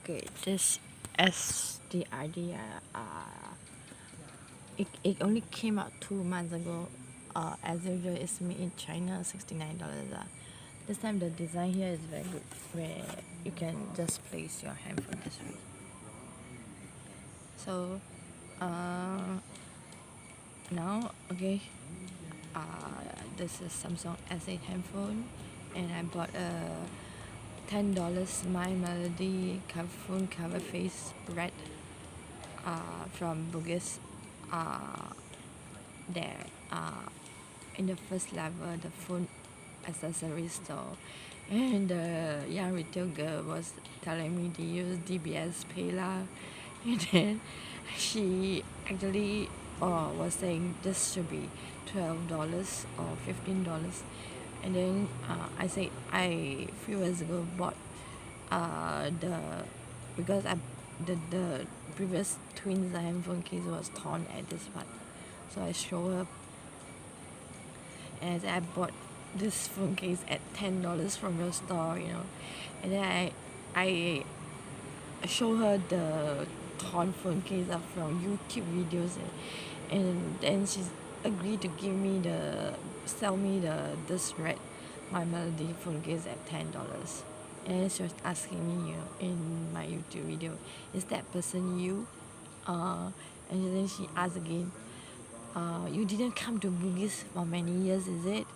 Okay, this SDRD, it only came out 2 months ago. As usual, it's made in China, $69. This time the design here is very good, where you can just place your handphone this way. So, now, okay, this is Samsung S8 handphone, and I bought a $10 My Melody phone cover face red from Bugis. There, in the first level, the phone accessory store, and the young retail girl was telling me to use DBS PayLah, and then she actually was saying this should be $12 or $15, and then I said I few years ago bought because the previous twins handphone case was torn at this part, so I show her, and I said I bought this phone case at $10 from your store, and then I show her the torn phone case up from YouTube videos, and then she agreed to sell me this red My Melody phone case at $10. And she was asking me, in my YouTube video, is that person you? And then she asked again, you didn't come to Bugis for many years, is it?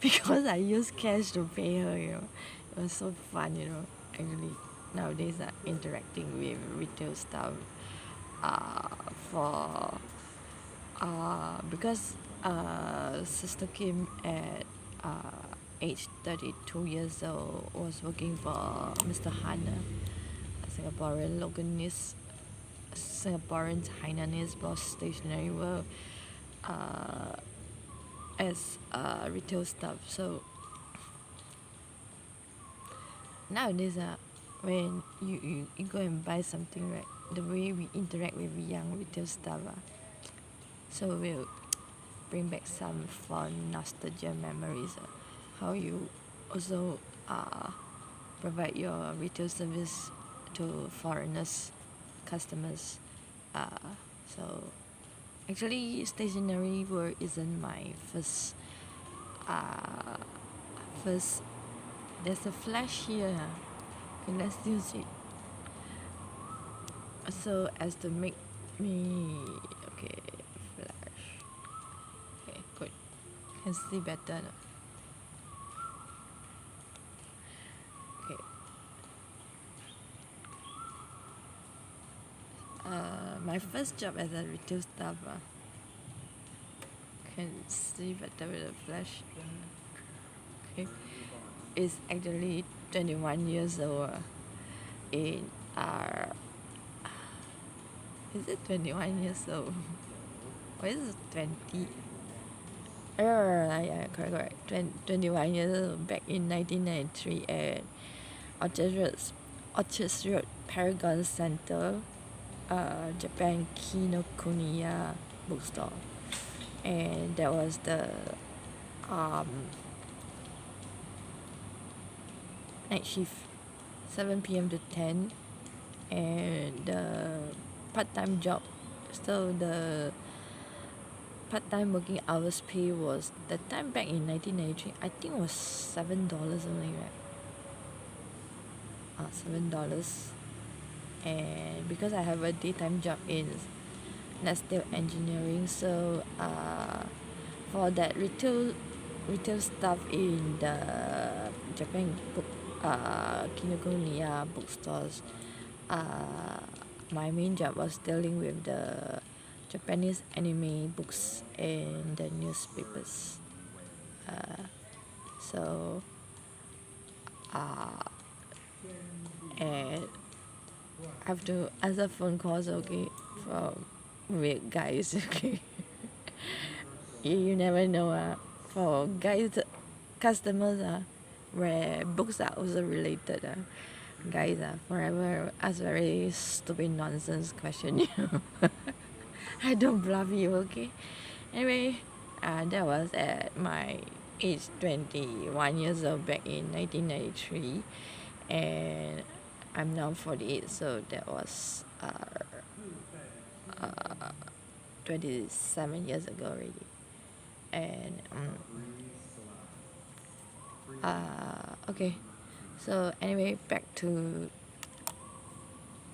Because I used cash to pay her, It was so fun, actually. Nowadays, interacting with retail staff because Sister Kim at age 32 years old was working for Mr. Hanna, a Singaporean loganist, Singaporean Hainanese Boss Stationery World, as retail staff. So nowadays, when you go and buy something, right, the way we interact with young retail staff, so we'll bring back some fond nostalgia memories. How you also provide your retail service to foreigners, customers. So actually, stationery world isn't my first. There's a flash here. Okay, let's use it. So as to make me okay, flash. Okay, good. Can see better now. Okay. My first job as a retail staff. Can see better with the flash. Okay. Is actually 21 years old. In is it 21 years old? Or is it 20? Yeah, correct. 21 years old, back in 1993 at Orchard Road Paragon Center, Japan Kinokuniya bookstore. And that was the night shift, 7 p.m. to 10, and the part-time job. So the part-time working hours pay was, that time back in 1993, I think it was $7 only, right? $7. And because I have a daytime job in steel engineering, so for that retail stuff in the Japan Kinokuniya bookstores, my main job was dealing with the Japanese anime books and the newspapers. So and I have to answer phone calls, okay, from weird guys, okay. You never know, for guys customers, where books are also related, guys forever ask very stupid nonsense question. I don't bluff you, okay. Anyway, that was at my age 21 years old back in 1993, and I'm now 48, so that was 27 years ago already. And okay, so anyway, back to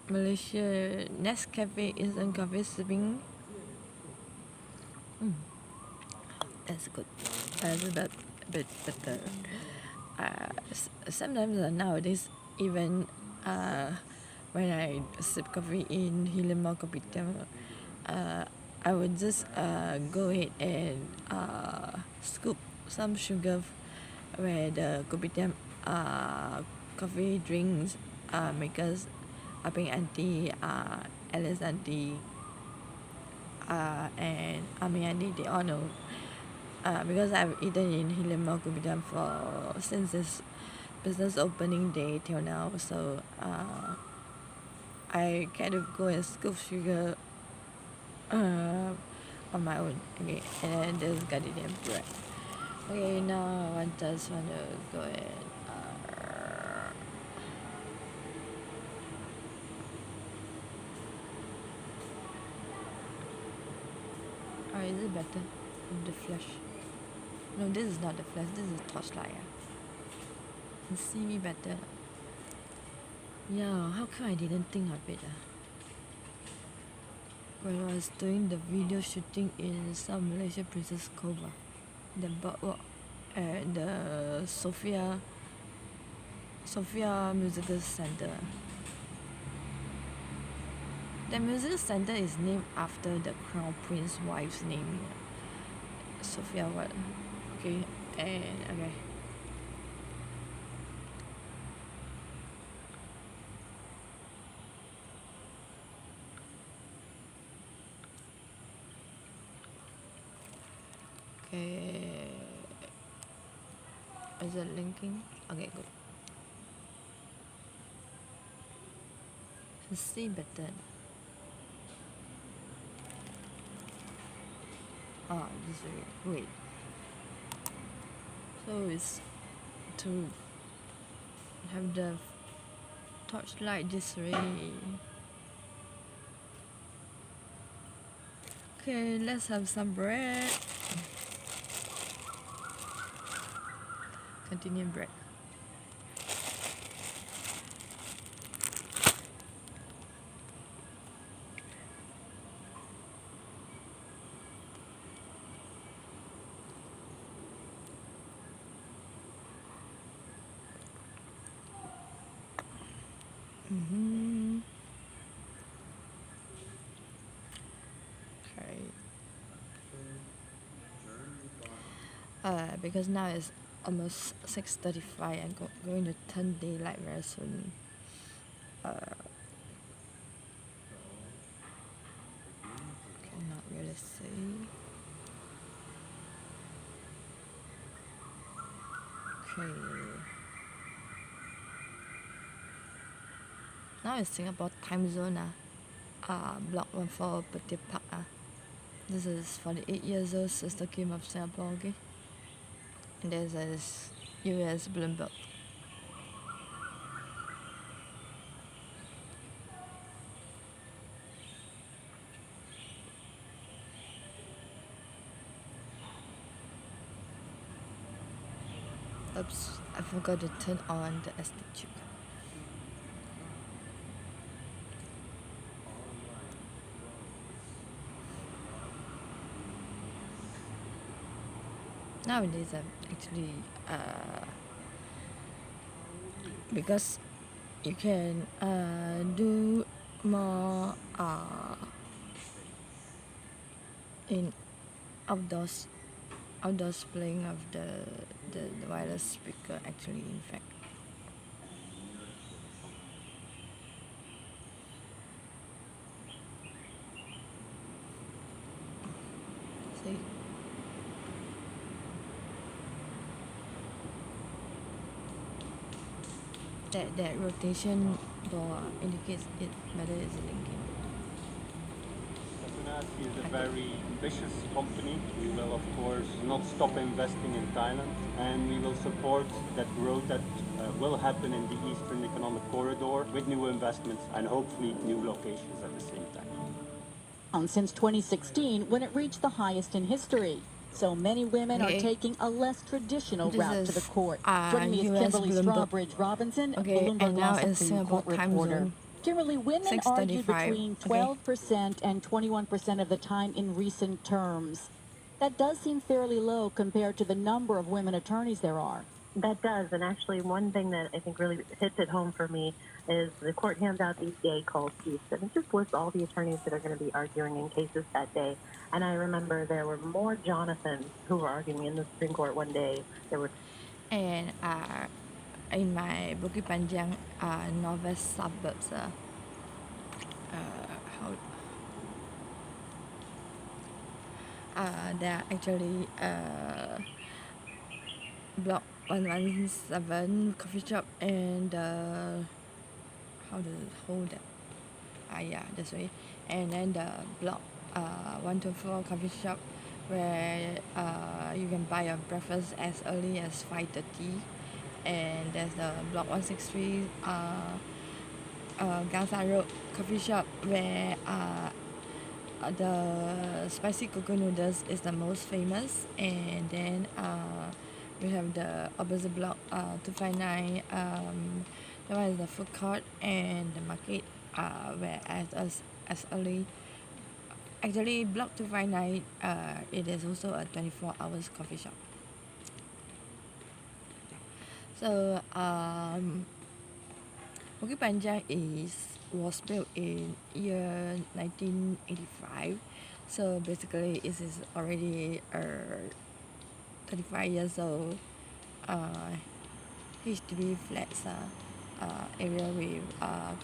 Malaysia. Nescafe instant coffee sipping. That's good. That's a bit better. Sometimes nowadays, even when I sip coffee in Hilama Kopitiam, I would just go ahead and scoop some sugar where the Kopitiam coffee drinks makers, Aping Auntie, Alice Auntie, and Ami Auntie, they all know. Because I've eaten in Hilama Kopitiam since this business opening day till now, so I kind of go and scoop sugar on my own. Okay, and then there's gardenia bread. Okay, now I just want to go and or is it better with the flash? No, this is not the flash, this is a torchlight. You can see me better. Yeah, how come I didn't think of it? When I was doing the video shooting in South Malaysia Princess Cove, the boardwalk at the Sophia Musical Center. The musical center is named after the Crown Prince's wife's name. Sophia what? Okay, and okay. Okay. Is it linking? Okay, good. Let's see better. This way. Wait. So it's to have the torchlight this way. Okay, let's have some bread. Continue bread. Okay. Because now it's almost 6:35 and going to turn daylight very soon. Cannot really see. Okay. Now it's Singapore time zone. Block 14 Petit Park. This is 48 years old sister Kim of Singapore. Okay. And there's this US Bloomberg. Oops, I forgot to turn on the SD chip. Nowadays, I'm actually because you can do more in outdoors playing of the wireless speaker actually, in fact. See? That rotation bar indicates it whether it's linking. He is a very ambitious company. We will, of course, not stop investing in Thailand, and we will support that growth that will happen in the Eastern Economic Corridor with new investments and hopefully new locations at the same time. Since 2016, when it reached the highest in history. So many women are taking a less traditional route to the court. Joining me is Kimberly Strawbridge Robinson, Bloomberg Law Supreme Court reporter. Kimberly, women argued between 12% and 21% of the time in recent terms. That does seem fairly low compared to the number of women attorneys there are. That does, and actually one thing that I think really hits it home for me is the court hands out these day call sheets, and it just lists all the attorneys that are going to be arguing in cases that day. And I remember there were more Jonathans who were arguing in the Supreme Court one day. There were, and in my Bukit Panjang northwest suburbs, there are actually block 117 coffee shop and how to hold that? Yeah, this way. And then the block 124 coffee shop where you can buy your breakfast as early as 5:30. And there's the block 163 Gangsa Road coffee shop where the spicy coconut noodles is the most famous. And then we have the opposite block 259, that one is the food court and the market where as early. Actually, block 259, it is also a 24 hours coffee shop. So Bukit Panjang was built in year 1985. So basically, it is already 35 years old. HDB flats area with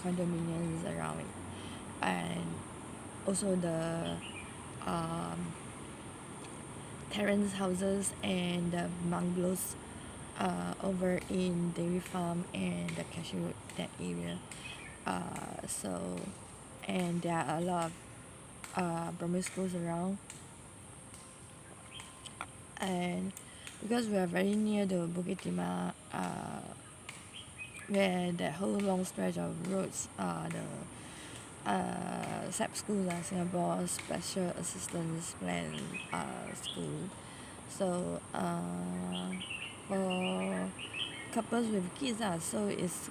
condominiums around it, and also the terrace houses and the bungalows over in Dairy Farm and the cashew that area. And there are a lot of primary schools around, and because we are very near the Bukit Timah, where the whole long stretch of roads are the SAP schools, Singapore Special Assistance Plan School. So for couples with kids, so it's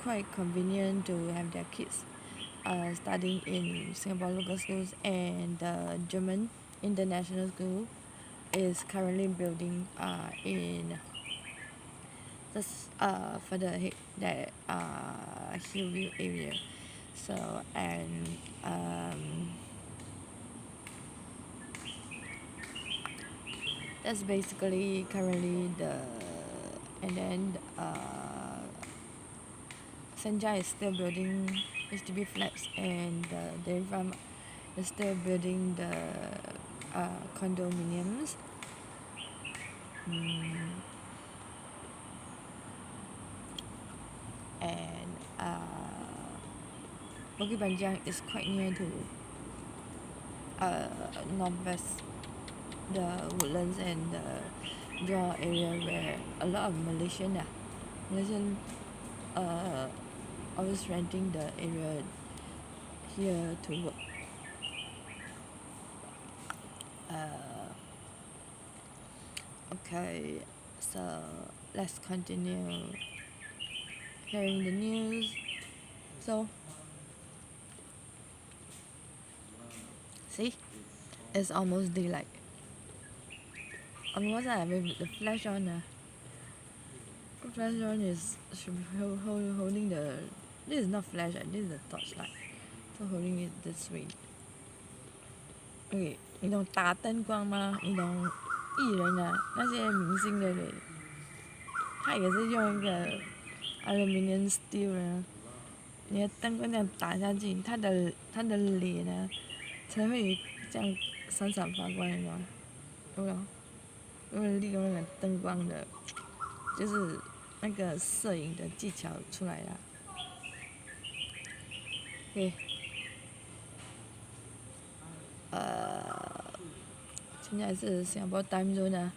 quite convenient to have their kids studying in Singapore local schools. And the German International School is currently building in just further ahead that Hillview area. So and that's basically currently and then Senja is still building HDB flats, and the Dairy Farm is still building the condominiums. And Bukit Panjang is quite near to northwest, the Woodlands and the Johor area, where a lot of Malaysian always renting the area here to work. Okay, so let's continue hearing the news. So see, it's almost daylight. What's that with the flash on? The flash on should be holding the. This is not flash, this is a torchlight. So holding it this way. Okay, 你懂打灯光吗？你懂艺人那些明星的脸，他也是用一个 aluminium steel 呢。你的灯光这样打下去，他的脸呢才会这样闪闪发光，你知道吗？有没有？因为利用那个灯光的，就是那个摄影的技巧出来了。Okay. 现在是新加坡 time zone 啊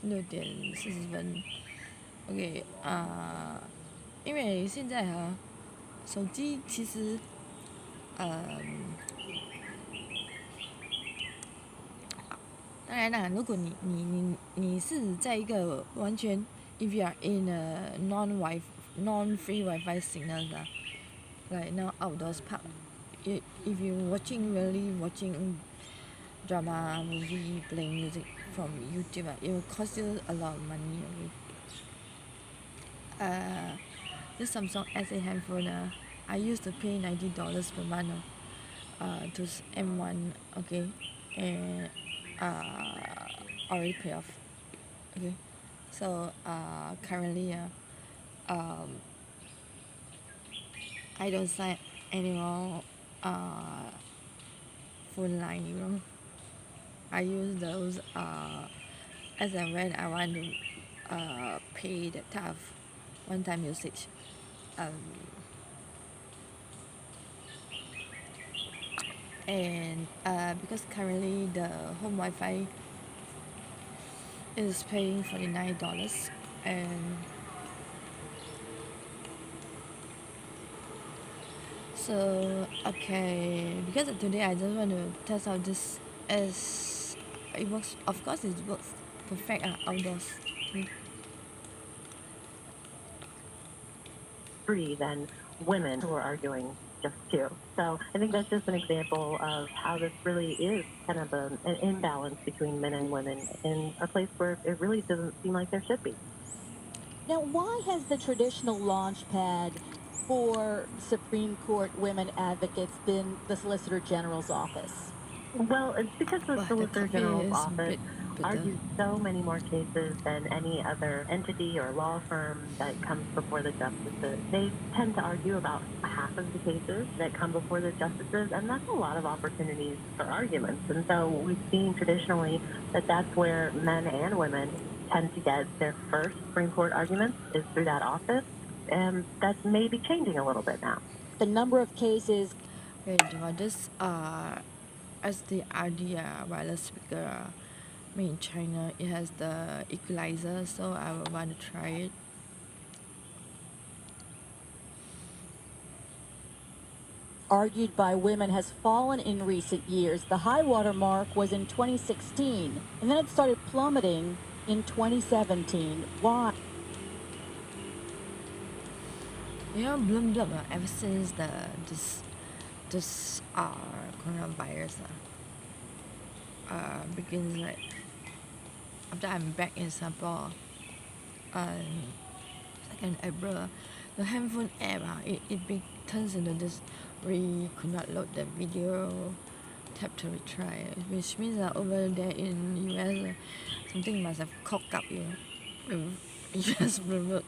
6点40分。OK 因为现在手机其实当然啦，如果你是在一个完全 if you are in a non-free Wi-Fi signal like now outdoors park, if you really watching drama, movie, playing music from YouTube, it will cost you a lot of money. Okay? This Samsung S8 handphone, I used to pay $90 per month to M1, okay, and already pay off. Okay, so currently I don't sign any more phone line. I use those as and when I want to pay the type of one-time usage. And because currently the home Wi-Fi is paying $49, and so okay, because today I just want to test out this as it works. Of course it works perfect outdoors. Free than women who are arguing just two. So I think that's just an example of how this really is kind of an imbalance between men and women in a place where it really doesn't seem like there should be. Now, why has the traditional launch pad for Supreme Court women advocates been the Solicitor General's office? Well, it's because the Solicitor General's office argues so many more cases than any other entity or law firm that comes before the justices. They tend to argue about half of the cases that come before the justices, and that's a lot of opportunities for arguments. And so we've seen traditionally that that's where men and women tend to get their first Supreme Court arguments is through that office, and that's maybe changing a little bit now. The number of cases... Wait, this SDRD wireless speaker made in China, it has the equalizer, so I would want to try it. Argued by women has fallen in recent years. The high water mark was in 2016, and then it started plummeting in 2017. Why? Bloom ever since this coronavirus begins, like after I'm back in Singapore, 2nd April, the handphone app it turns into this where you could not load the video, tap to retry, which means that over there in US something must have cocked up with US Bloomberg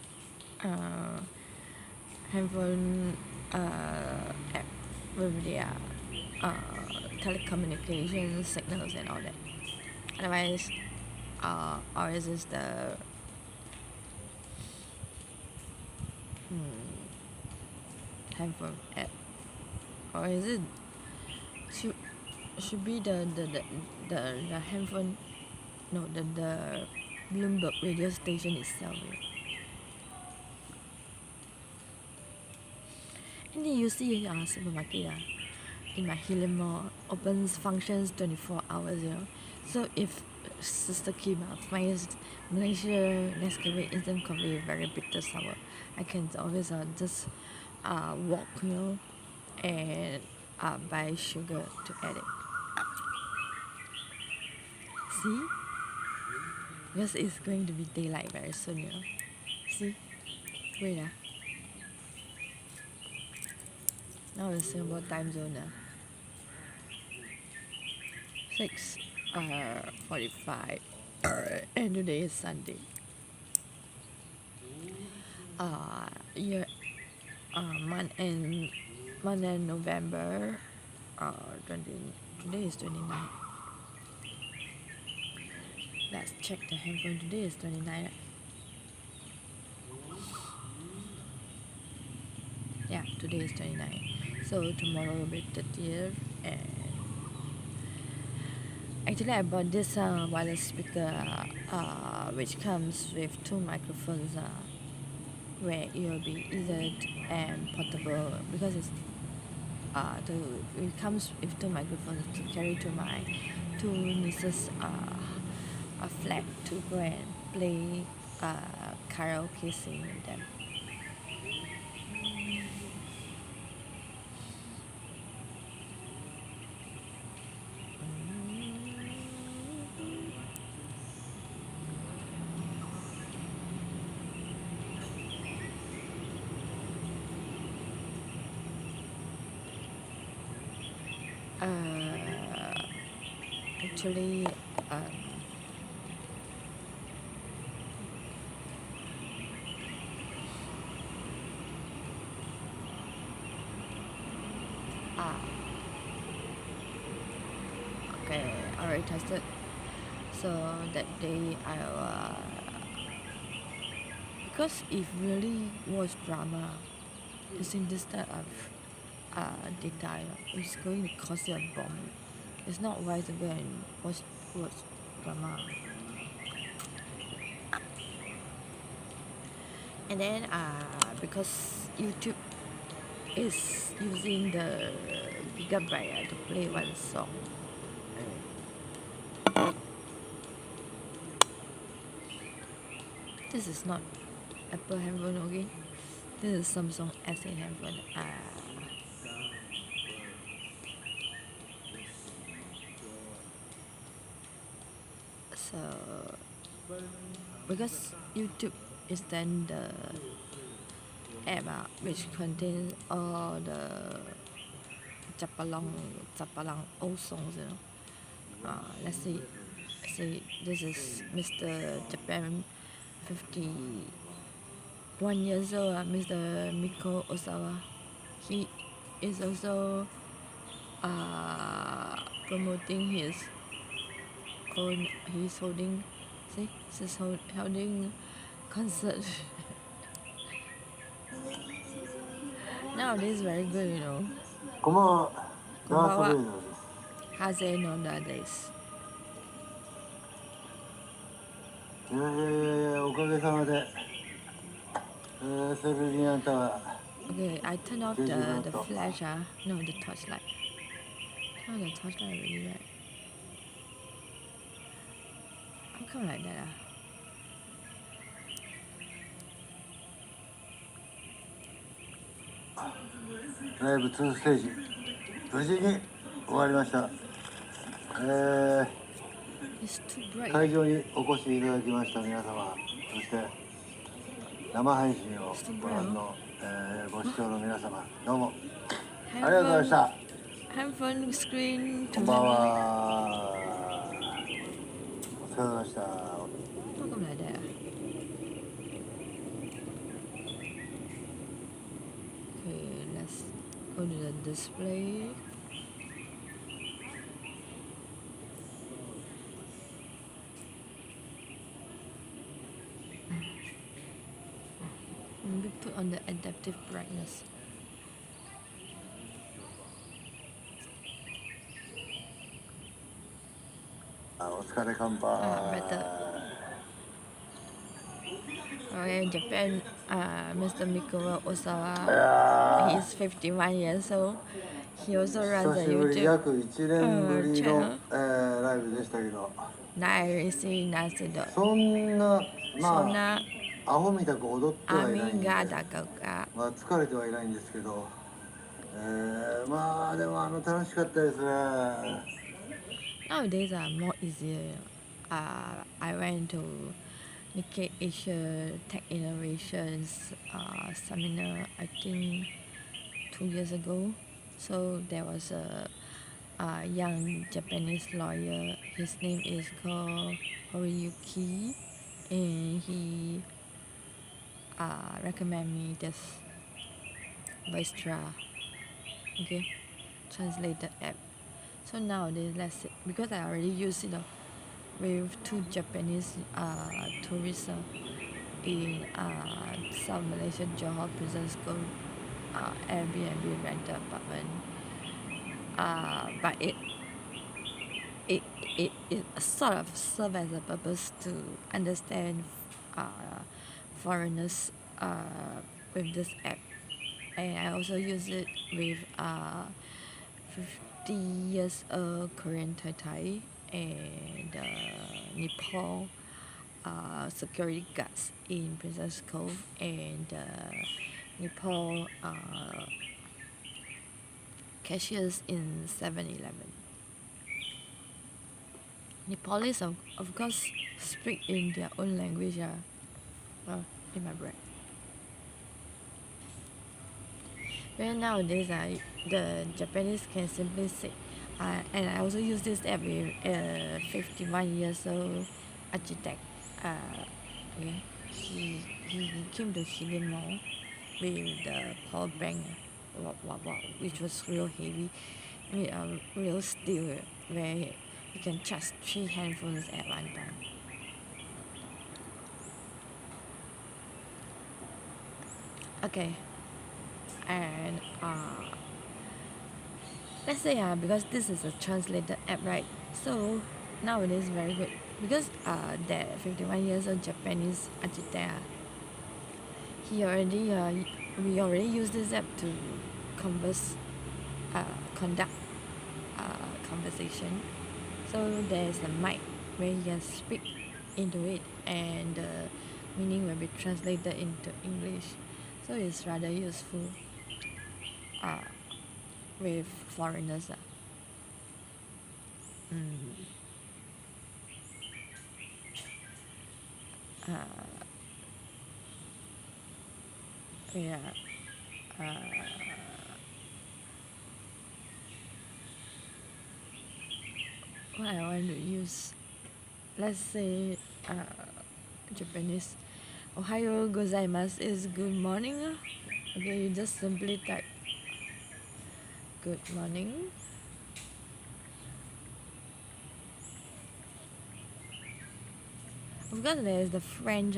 handphone app with their telecommunication signals and all that. Otherwise, or is this the handphone app, or is it should be the handphone? No, the Bloomberg radio station itself. And then you see supermarket in my Helium Mall opens functions 24 hours, So if Sister Kim finds Malaysia Nescafe instant coffee very bitter sour, I can always just walk, and buy sugar to add it. See? Because it's going to be daylight very soon, See? Wait now it's Singapore time zone 6:45 and today is Sunday. Month end November today is 29. Let's check the handphone. Today is 29. Yeah, today is 29. So tomorrow will be 30th, and Actually, I bought this wireless speaker which comes with two microphones where it will be easy and portable because it comes with two microphones to carry to my two nieces flat to go and play karaoke sing with them. Actually, okay, I already tested. So that day because if really was drama, using this type of data, it's going to cause you a bomb. It's not wise to go and watch drama. And then because YouTube is using the gigabyte to play one song. This is not Apple handphone, okay? This is Samsung S8 handphone. So because YouTube is then the app which contains all the Chapalang old songs, you know. Let's see. This is Mr. Japan 51 years old, Mr. Miko Osawa. He is also promoting his own. He's holding. See, he's holding concert. Nowadays, very good, you know. Konbawa. Haze no nowadays. おかげさまで、それにあんたは Okay, I turn off the flash, no, the torchlight. Oh, the torchlight really right. How come like that? ライブ2ステージ無事に終わりました。会場にお越しいただきました皆様、そして生配信をご覧の、ご視聴の皆様、どうもありがとうございました。こんばんは。お疲れ様でした。Okay, let's go to the display. We put on the adaptive brightness. Better. Okay, Japan, Mr. Miko Osawa, he's 51 years old. He also runs a YouTube channel. Nairisi そんな、まあ、アホみたく踊ってはいないんで、まあ疲れてはいないんですけど、まあでも楽しかったですね。Nowadays are more easier. I went to Nikkei Asia Tech Innovations seminar, I think 2 years ago. So there was a young Japanese lawyer. His name is called Horiyuki, and he recommend me this Vistra, okay, translated app. So nowadays, let's see, because I already use it with two Japanese tourists in South Malaysia, Johor Prison School, Airbnb rental apartment. But it sort of serve as a purpose to understand foreigners with this app, and I also use it with 50 years old Korean Thai and Nepal security guards in Princess Cove and Nepal cashiers in 7-Eleven. Nepalese of course speak in their own language. In my brain. Well, nowadays the Japanese can simply say, and I also use this app with 51 years old architect. Okay. He came to Hillion Mall with the power bank, which was real heavy, with real steel, where you can charge 3 handphones at one time. Okay, and let's say because this is a translated app, right? So nowadays very good because that 51 years old Japanese architect, we already use this app to conduct conversation. So there's a mic where you can speak into it, and the meaning will be translated into English. So it's rather useful with foreigners. Yeah. What I want to use, let's say Japanese. Ohayo gozaimasu is good morning. Okay, you just simply type good morning. Of course, there is the French,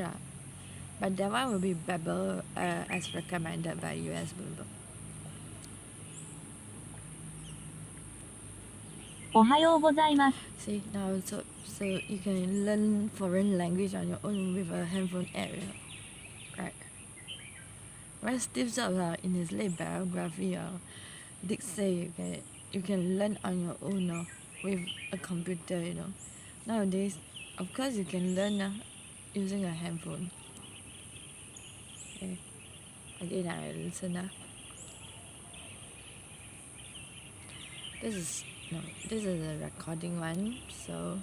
but that one will be better as recommended by US Bloomberg. See, now so you can learn foreign language on your own with a handphone app, right? Where Steve Jobs in his late biography did say you can learn on your own with a computer, Nowadays, of course, you can learn using a handphone. Okay. Again, I listen. This is a recording one, so.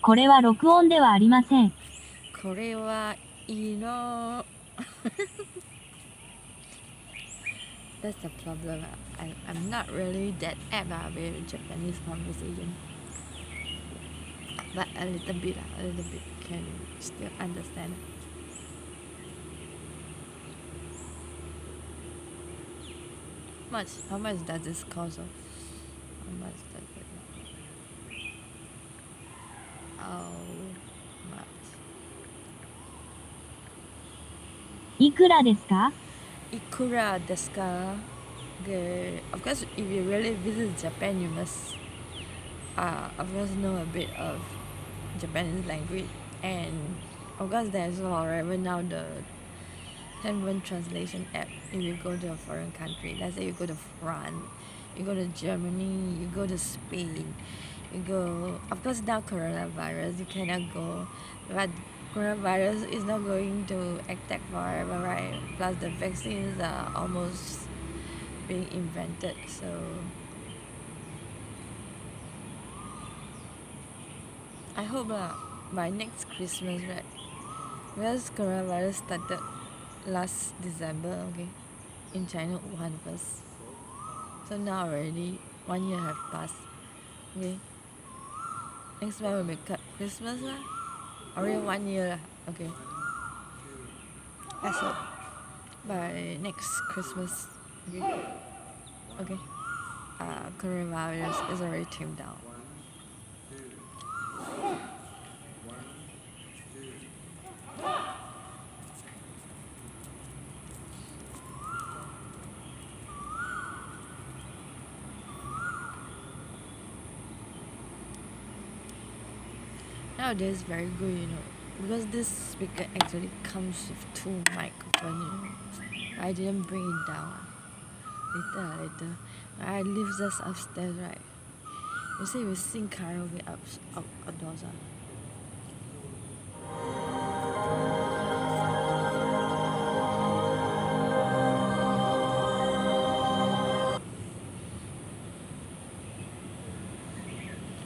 これは録音ではありません。これはいいの。That's the problem. I'm not really that apt with Japanese conversation, but a little bit can still understand. How much does this cost? How much does it? How much? いくらですか? Ikura desu ka? Okay. Of course, if you really visit Japan, you must of course know a bit of Japanese language, and of course there's already now the handphone translation app. If you go to a foreign country, let's say you go to France, you go to Germany, you go to Spain, you go, of course now coronavirus, you cannot go, but coronavirus is not going to attack forever, right? Plus the vaccines are almost being invented, so I hope by next Christmas, right? Because coronavirus started last December, okay, in China, Wuhan first. So now already 1 year have passed, okay. Next month will be Christmas, already 1 year, okay. Let's hope by next Christmas, okay, coronavirus is already tamed down. nowadays very good, because this speaker actually comes with 2 microphones. I didn't bring it down. Later. I leave this upstairs, right? You say we sing karaoke outdoors.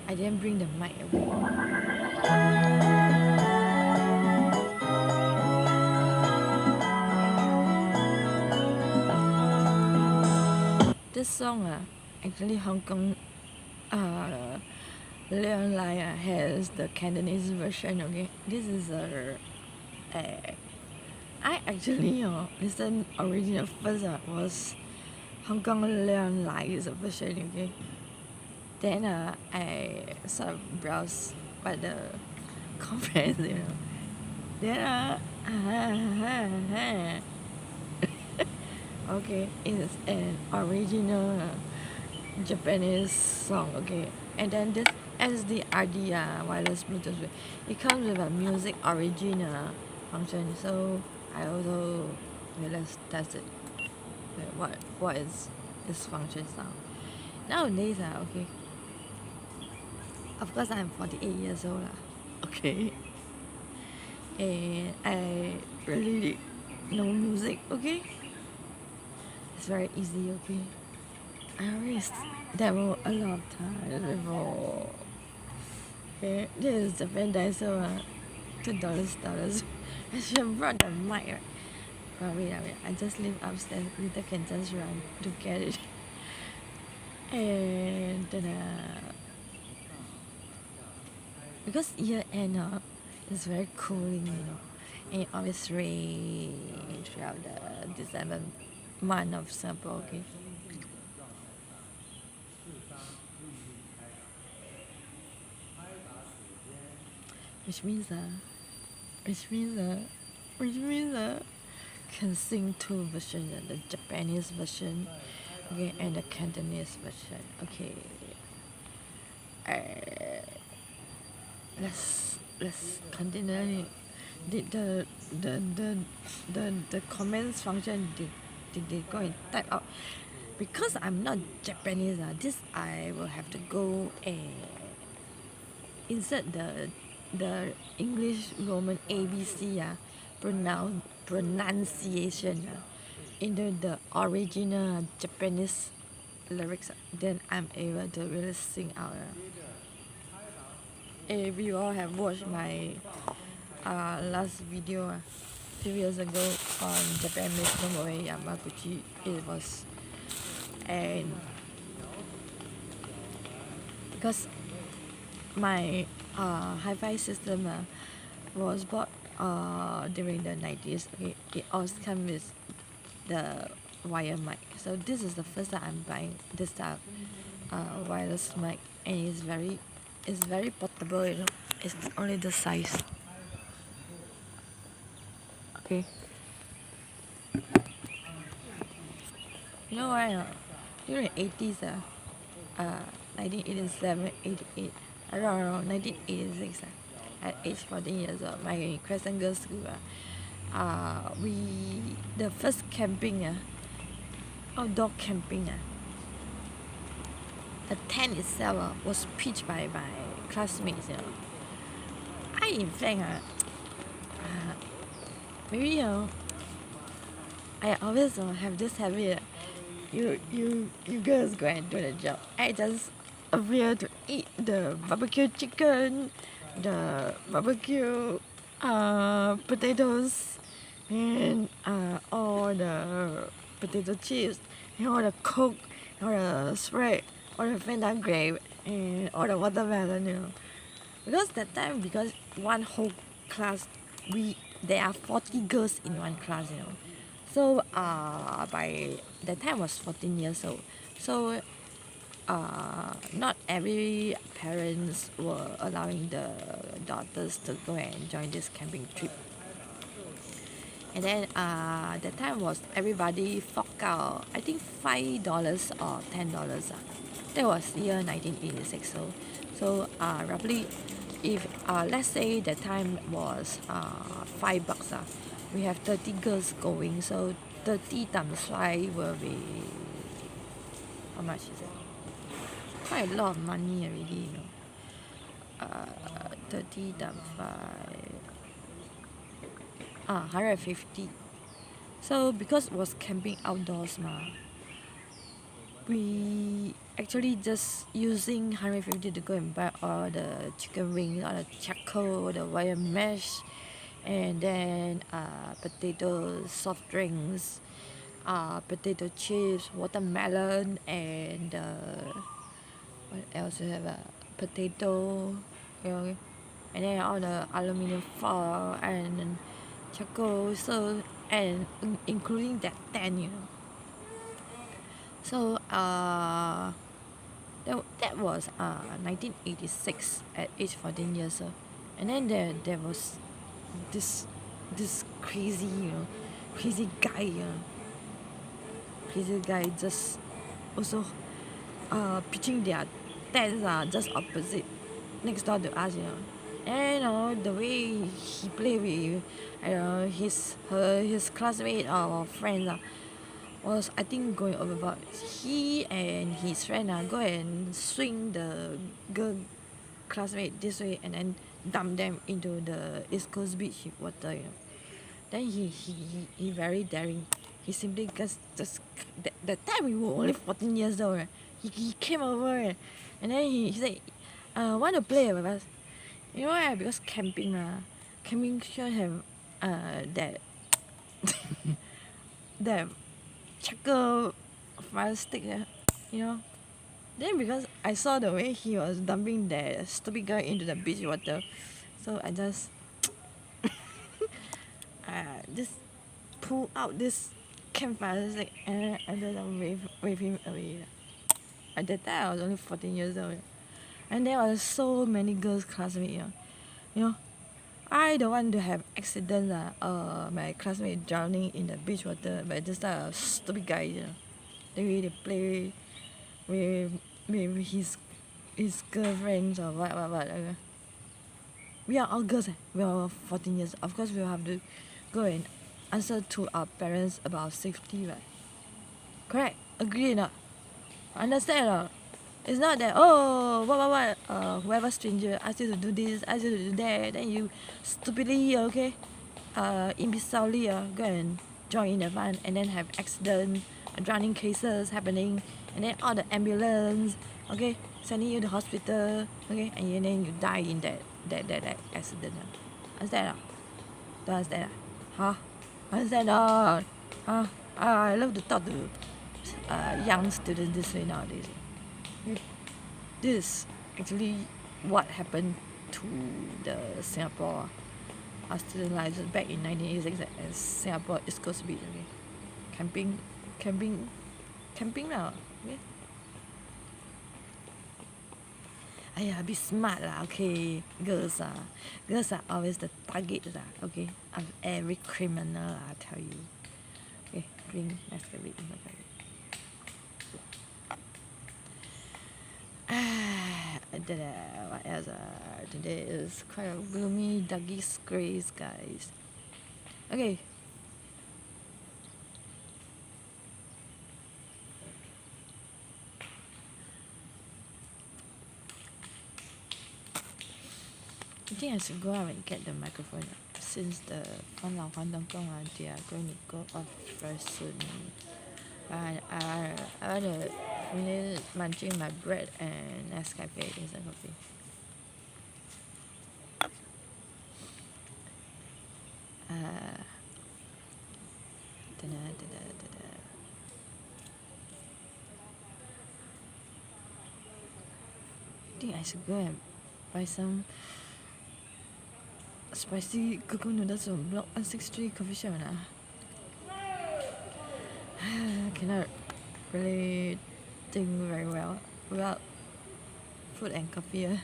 I didn't bring the mic away. This song, actually Hong Kong Leon Lai has the Cantonese version. Okay, this is I actually listened original first was Hong Kong Leon Lai's version. Okay, then I sort of browse by the comments, Then okay, it's an original Japanese song. Okay, and then this SDRD wireless Bluetooth, it comes with a music origin function. So I also let's test it. What is this function sound? Nowadays okay. Of course I'm 48 years old okay. And I really know music. Okay. It's very easy. Okay. I always demo a lot of times before. Okay, this is Japan Daiso, $2. I should have brought the mic. Right? But wait, I just live upstairs. Later can just run to get it. And because year end it's very cooling, and it always rain throughout the December month of Singapore. Okay. Which means can sing 2 versions, the Japanese version, okay, and the Cantonese version. Okay. Let's continue. Did the comments function did they go and type out? Because I'm not Japanese, this I will have to go and insert the English Roman ABC pronunciation into the original Japanese lyrics. Then I'm able to really sing out. If you all have watched my last video a few years ago on Japanese Tomoe Yamaguchi, it was, and because my hi-fi system was bought during the 90s. Okay, it also comes with the wire mic. So this is the first time I'm buying this type of wireless mic, and it's very portable. It's only the size. Okay. You know why? During the 80s, 1987, 88. I don't know, 1986, at age 14 years old, my Crescent Girls School, the first camping, outdoor camping, the tent itself was pitched by my classmates. I, in fact, maybe I always have this habit. You girls go and do the job. I just appear to eat the barbecue chicken, the barbecue potatoes, and all the potato chips, and all the Coke, all the Sprite, all the Fanta grape, and all the watermelon. Because that time, because one whole class, there are 40 girls in one class. So by that time I was 14 years old. So not every parents were allowing the daughters to go and join this camping trip. And then that time was everybody fork out, I think $5 or $10. That was year 1986. So roughly if let's say the time was $5, we have 30 girls going, so 30 times 5 will be, how much is it? Quite a lot of money already, 30 times 5, 150. So because it was camping outdoors, we actually just using 150 to go and buy all the chicken wings, all the charcoal, the wire mesh, and then potatoes, soft drinks, potato chips, watermelon, and what else we have? Potato, and then all the aluminum foil and charcoal, so and including that tent, So that was 1986 at age 14 years old, and then there was this crazy crazy guy just also pitching their tents just opposite next door to us, and the way he play with his classmate or friends was, I think, going overboard. He and his friend go and swing the girl classmate this way and then dump them into the East Coast beach water. Then he very daring. He simply just that time we were only 14 years old. Right? He came over and then he said, want to play with us? You know why? Because camping should have that that charcoal fire stick, Then because I saw the way he was dumping that stupid guy into the beach water, so I just pull out this campfire stick and I just wave him away. At that time I was only 14 years old, and there were so many girls classmates, I don't want to have accidents, my classmate drowning in the beach water by this type of stupid guy, The way they play with his girlfriends or what. We are all girls, we are all 14 years. Of course, we will have to go and answer to our parents about safety, right? Correct? Agree or not? Understand or not? It's not that, whoever stranger asks you to do this, asks you to do that, then you stupidly, imbecilely, go and join in the fun and then have accidents, drowning cases happening, and then all the ambulance, sending you to hospital, and then you die in that accident. Understand or not? Don't understand? Understand or not? I love to talk to young students this way nowadays. This is actually what happened to the Singapore student lives back in 1986 at Singapore East Coast Beach. Camping now. Be smart lah, okay. Girls are always the target of every criminal, I tell you. Drink my favorite. What else? Today is quite a gloomy, doggy grace, guys. Okay. I think I should go out and get the microphone since the Fan Lao Fan Dong Gong they are going to go off very soon. I want to finish munching my bread and Nescafe instant coffee. I think I should go and buy some spicy coconut noodles from Block 163 coffee shop now. Cannot really think very well without food and coffee.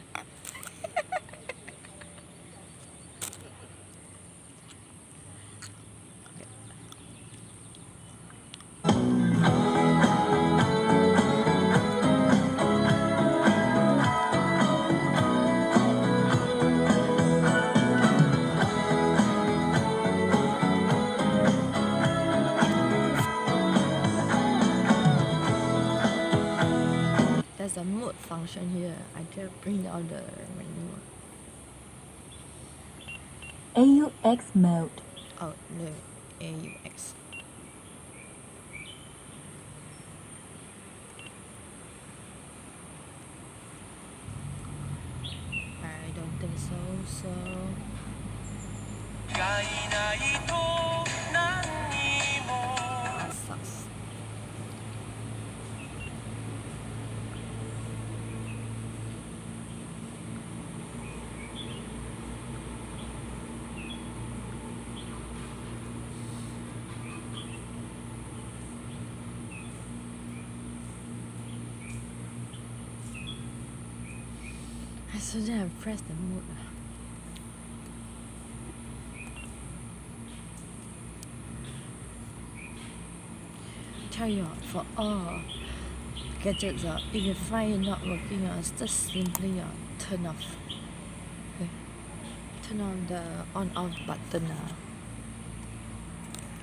function here. I just print out the menu. AUX mode. Oh, no, AUX. I don't think so. That sucks. I shouldn't have pressed the mode. Tell you what, for all gadgets, if you find it not working, just simply turn off. Okay? Turn on the on-off button.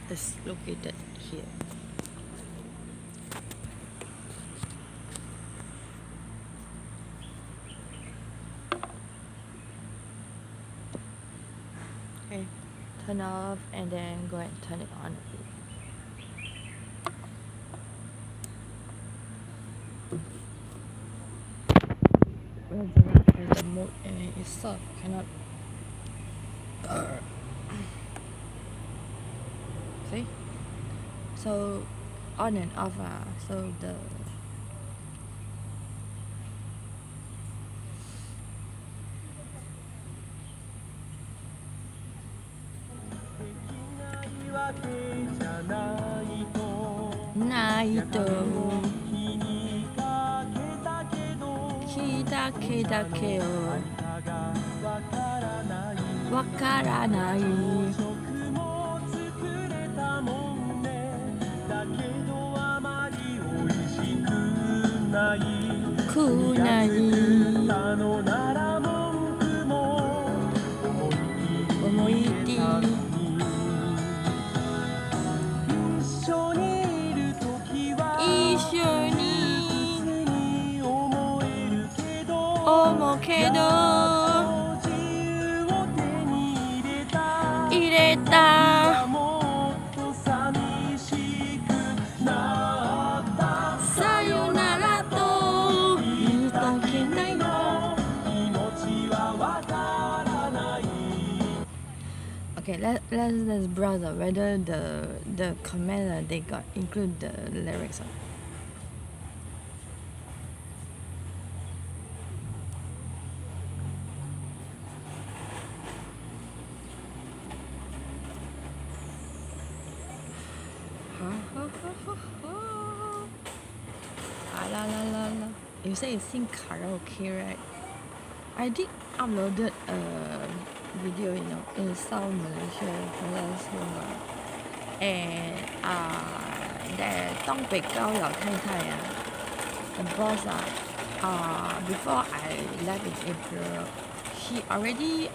It's located here. Okay, turn off and then go and turn it on again. The mode itself cannot see, so on and off, so the Naito Kidake dake o Wakaranai Kunai Omoiti Okay, let's browse whether the comment they got include the lyrics. La la la la. You say you sing karaoke, right? I did uploaded a video, in South Malaysia last summer, and the 东北高老太太 the boss before I left in April, she already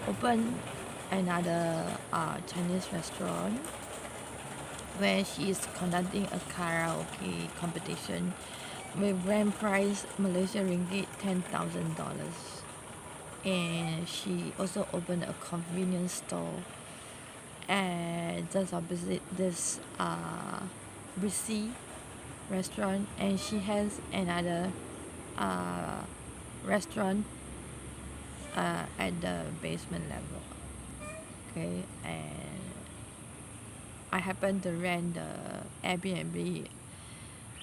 opened another Chinese restaurant where she is conducting a karaoke competition with grand prize Malaysia ringgit $10,000. And she also opened a convenience store and just opposite this Brissy restaurant, and she has another restaurant at the basement level. Okay, and I happen to rent the Airbnb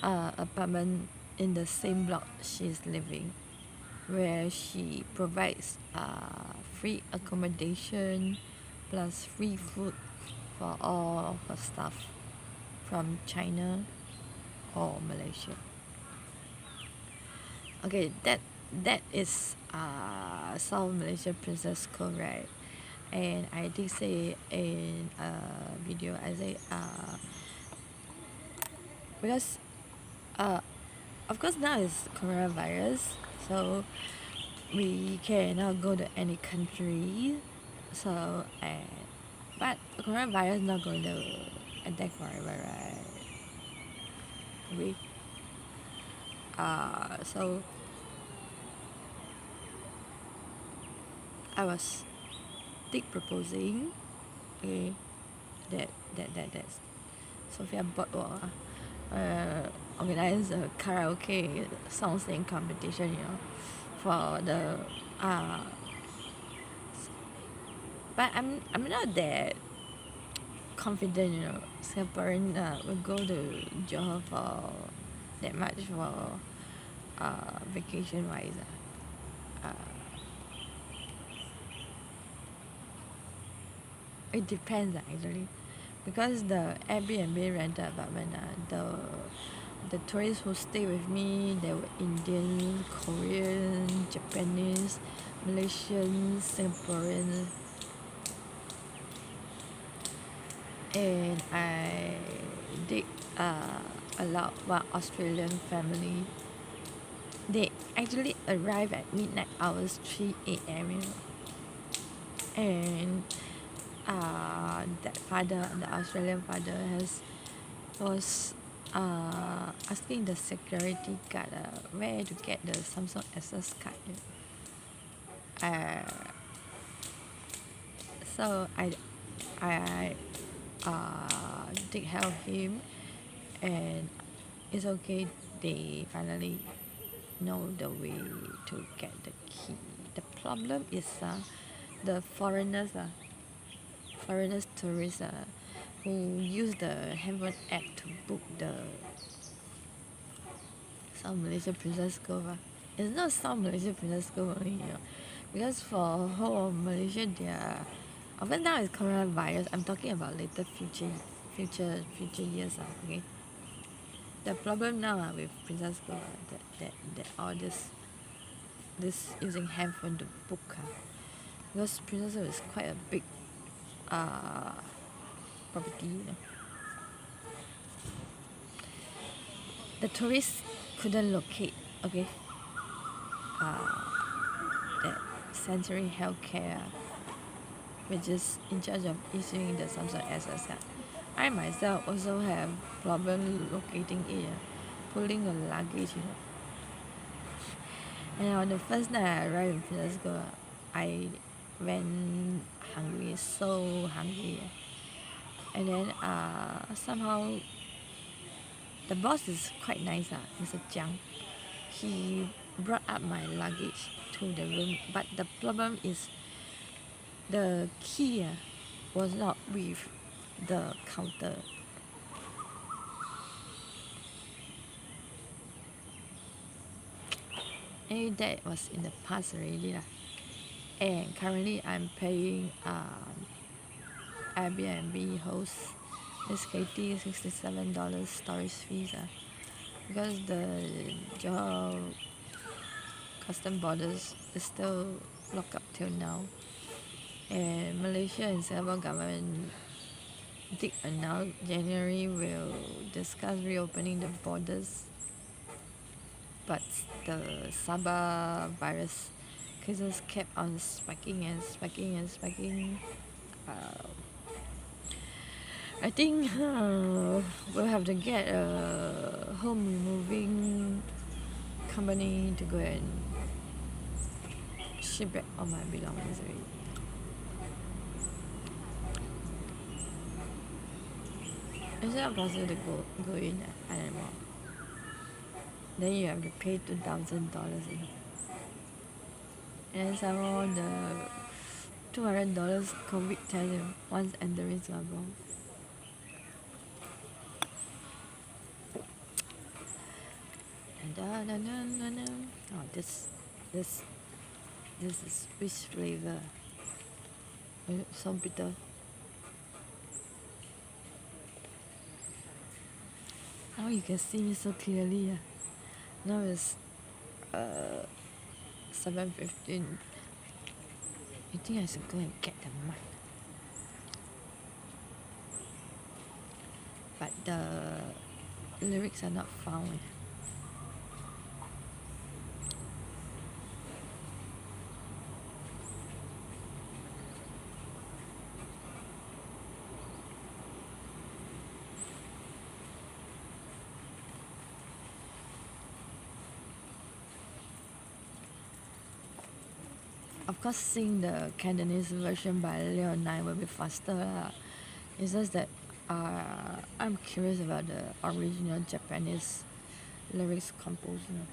apartment in the same block she's living, where she provides free accommodation plus free food for all her staff from China or Malaysia. Okay, that is South Malaysia Princess Cove, right? And I did say in a video, I say because of course now it's coronavirus, so we cannot go to any country. So but coronavirus not going to attack forever, right? So I was proposing, okay, that's Sophia bought organize a karaoke song singing competition, for the but I'm not that confident, Singaporean will go to Johor for that much for vacation wise. It depends actually, because the Airbnb rental apartment, the tourists who stay with me, they were Indian, Korean, Japanese, Malaysian, Singaporean, and I did allow one Australian family. They actually arrived at midnight hours, 3 a.m. And that father, the Australian father, was asking the security guard where to get the Samsung Access card. So I did help him, and it's okay. They finally know the way to get the key. The problem is the foreigners, tourists who use the handphone app to book the South Malaysia Princess Cove. It's not South Malaysia Princess Cove only, because for whole of Malaysia, often now it's coronavirus. I'm talking about later future years, okay. The problem now with Princess Cove, that all this using handphone to book, because Princess Cove is quite a big property, The tourists couldn't locate, okay, that Sensory Healthcare, which is in charge of issuing the Samsung Access card. I myself also have problem locating it, pulling the luggage, And on the first night I arrived in Princess Cove, I went hungry, so hungry. And then somehow the boss is quite nice, Mr. Jiang. He brought up my luggage to the room, but the problem is the key was not with the counter. And that was in the past already. And currently I'm paying Airbnb host SKT $67 storage fees, because the Johor custom borders is still locked up till now. And Malaysia and Singapore government did announce January will discuss reopening the borders, but the Sabah virus cases kept on spiking and spiking. I think we'll have to get a home removing company to go and ship back all my belongings already. It's not possible to go in anymore. Then you have to pay $2,000. And some more the $200 COVID test once entering Singapore. Oh, this is which flavor? So bitter. Now you can see me so clearly. Now it's 7:15. You think I should go and get the mic? But the lyrics are not found. of course, sing the Cantonese version by Leonine will be faster. It's just that I'm curious about the original Japanese lyrics composer.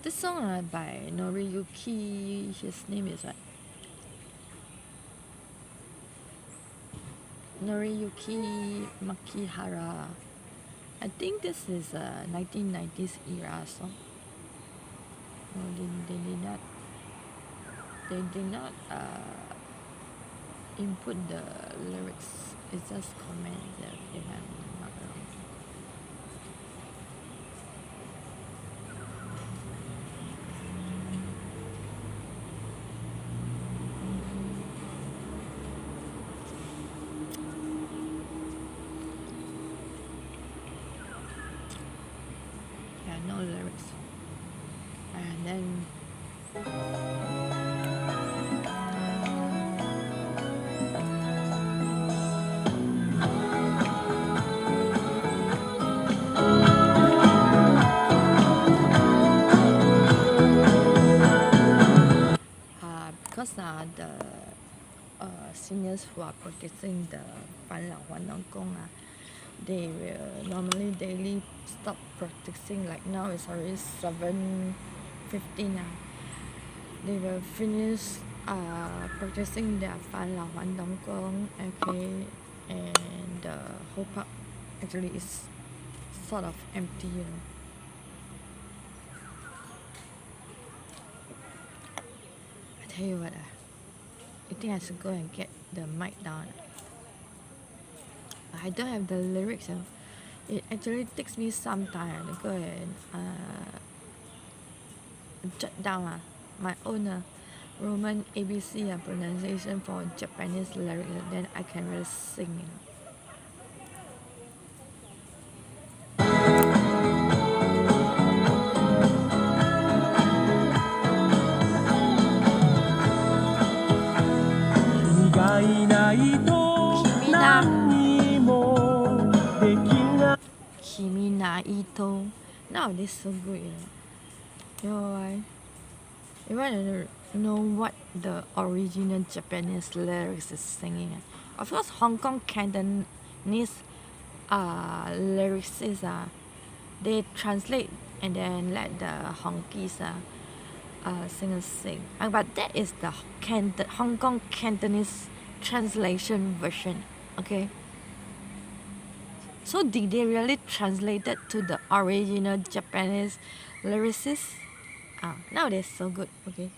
This song by Noriyuki, his name is what? Noriyuki Makihara. I think this is a 1990s era song. No, they did not input the lyrics. It's just comments that they have not wrong. Yeah, no lyrics. And then because the seniors who are practicing the 返老还童功, they will normally daily stop practicing. Like now it's already 7:15. They will finish practicing their 返老还童功, okay, and the whole park actually is sort of empty, I tell you what, I think I should go and get the mic down. I don't have the lyrics. It actually takes me some time to go and jot down my own Roman ABC pronunciation for Japanese lyrics. Then I can really sing. Kimi na ito. Nowadays so good, you know why? You want to know what the original Japanese lyrics is singing? Of course, Hong Kong Cantonese lyrics is they translate and then let the honkies singers sing. But that is the Hong Kong Cantonese translation version. Okay. So did they really translate it to the original Japanese lyricists? Nowadays so good, okay.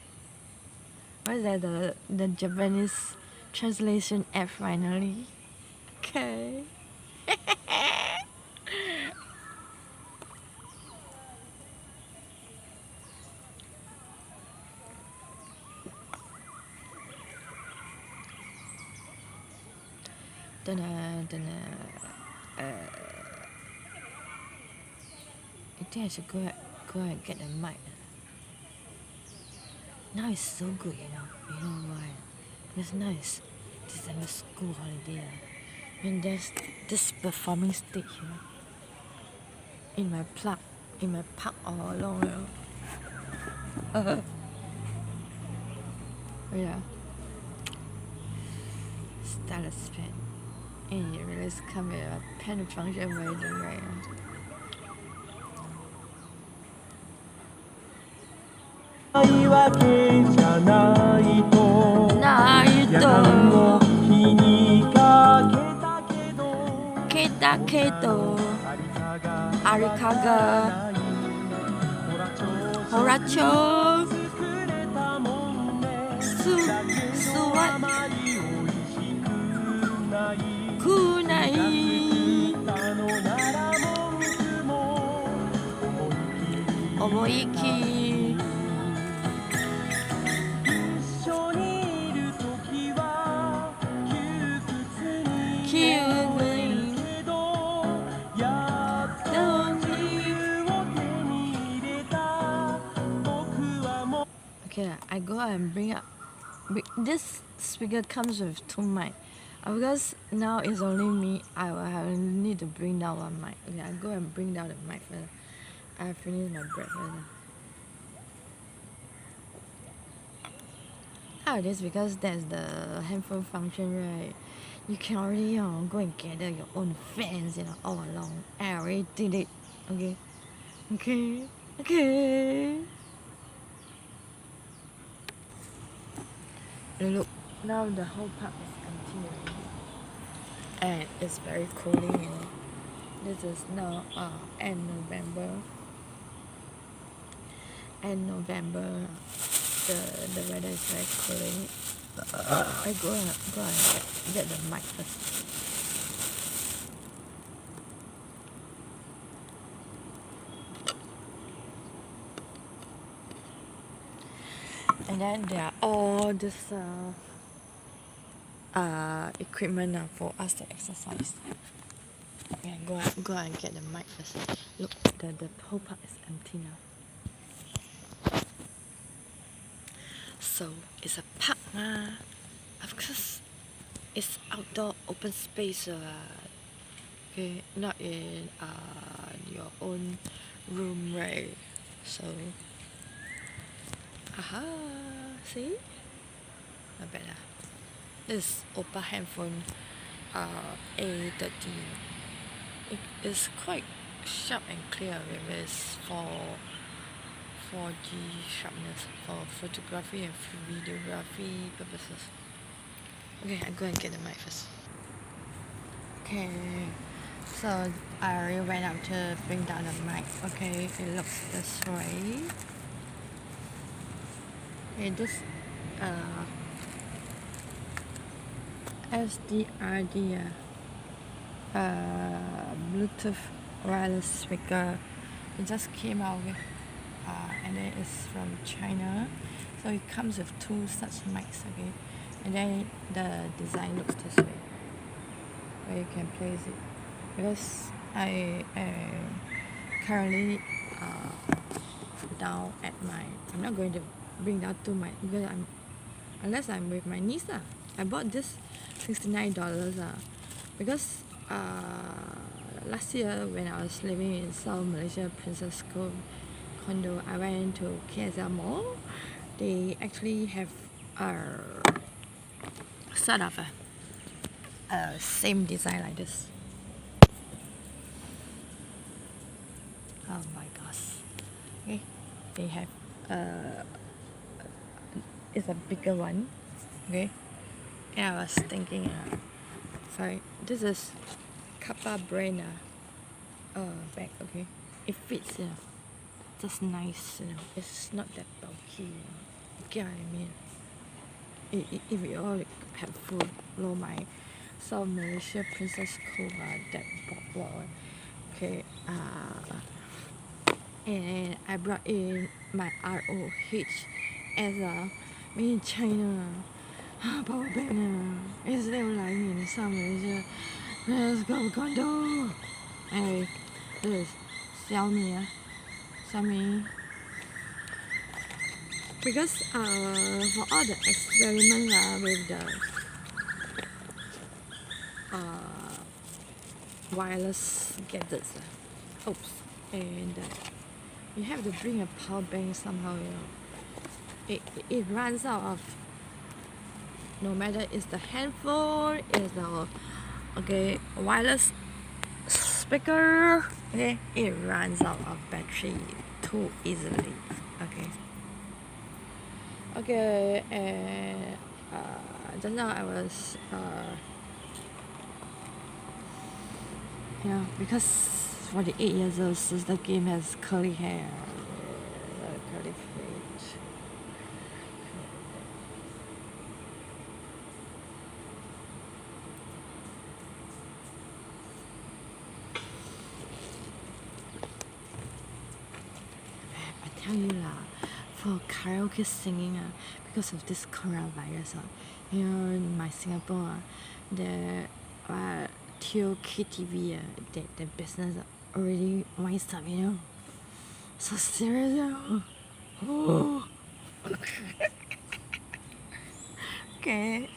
What is that, the Japanese translation app finally? Okay. I think I should go and get a mic. Now it's so good, you know why? Because now it's December school holiday. When there's this performing stage, in my park all along, yeah. Start a spin. And you realize come with a pen function by the way. Keta keto Arikaga Horacho Suwat Kunai Omoiki Okay, I go and bring up. This speaker comes with 2 mic. Because now it's only me, I will need to bring down 1 mic. Okay, I go and bring down the mic first. I finished my breakfast. Nowadays, because there's the handphone function, right? You can already go and gather your own fans, all along. I already did it. Okay. Look, now the whole park is empty already. And it's very cooling, This is now end November. The weather is very cooling. I go and get the mic first. And then there are all this equipment for us to exercise. Okay, go and get the mic first. Look, the whole park is empty now. So it's a park, of course. It's outdoor open space, okay, not in your own room, right? So, see, not bad. This Oppa handphone, A30. It is quite sharp and clear with its 4G sharpness for photography and videography purposes. Okay, I go and get the mic first. Okay, so I already went up to bring down the mic. Okay, it looks this way. This SDRD Bluetooth wireless speaker. It just came out with and then it's from China, so it comes with two such mics, okay, and then the design looks this way, where you can place it, because I am currently down at I'm not going to bring down to my, because unless I'm with my niece. I bought this $69 because last year when I was living in South Malaysia Princess School condo, I went to KSL Mall. They actually have sort of a same design like this. Oh my gosh. Okay, they have it's a bigger one. Okay, and I was thinking sorry, this is Kappa brand bag. Okay, it fits, just nice, it's not that bulky, you get what I mean. If you all have follow my South Malaysia Princess School that blog, okay, and I brought in my ROH as a made in China power bank. It's still lying in South Malaysia. Let's go condo. Hey, this is Xiaomi. Because for all the experiments with the wireless gadgets, and you have to bring a power bank somehow. It runs out of. No matter it's the handphone, it's the wireless speaker, okay, it runs out of battery too easily. And just now I was because for the 8 years old sister Kim has curly hair, curly feet. Tell you for karaoke singing, because of this coronavirus, in my Singapore, the till KTV, the business already winds up, so serious. Oh. Okay.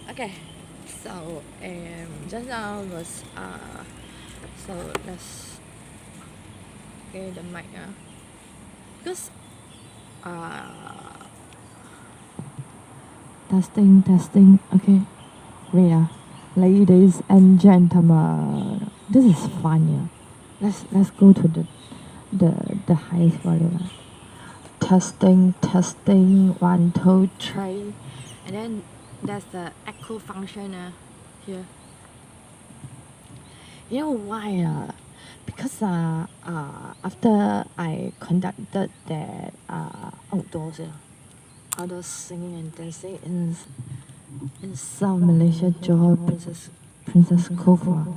Okay, So just now was so let's get the mic because testing okay wait ladies and gentlemen, this is fun let's go to the highest volume. Testing 1 2 3 and then there's the echo function here. You know why because after I conducted that outdoors singing and dancing in South Malaysia, Johor Princess Cove,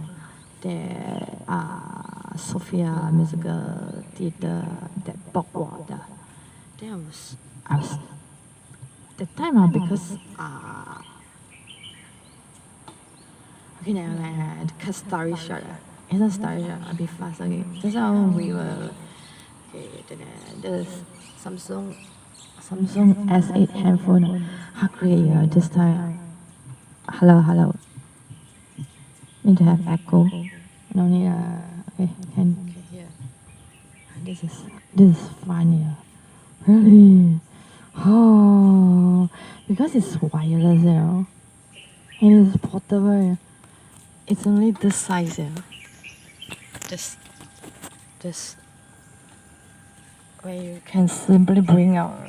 there Sophia Musical Theatre, that Bogwater. Then I was that time because okay now cut story short. It's not story short, I'll be fast okay. Just now we were okay this Samsung S8 handphone. How great this time. Hello. Need to have echo. No need okay can hear. This is funny. Really? Oh, because it's wireless, and it's portable. It's only this size, This, where you can simply bring out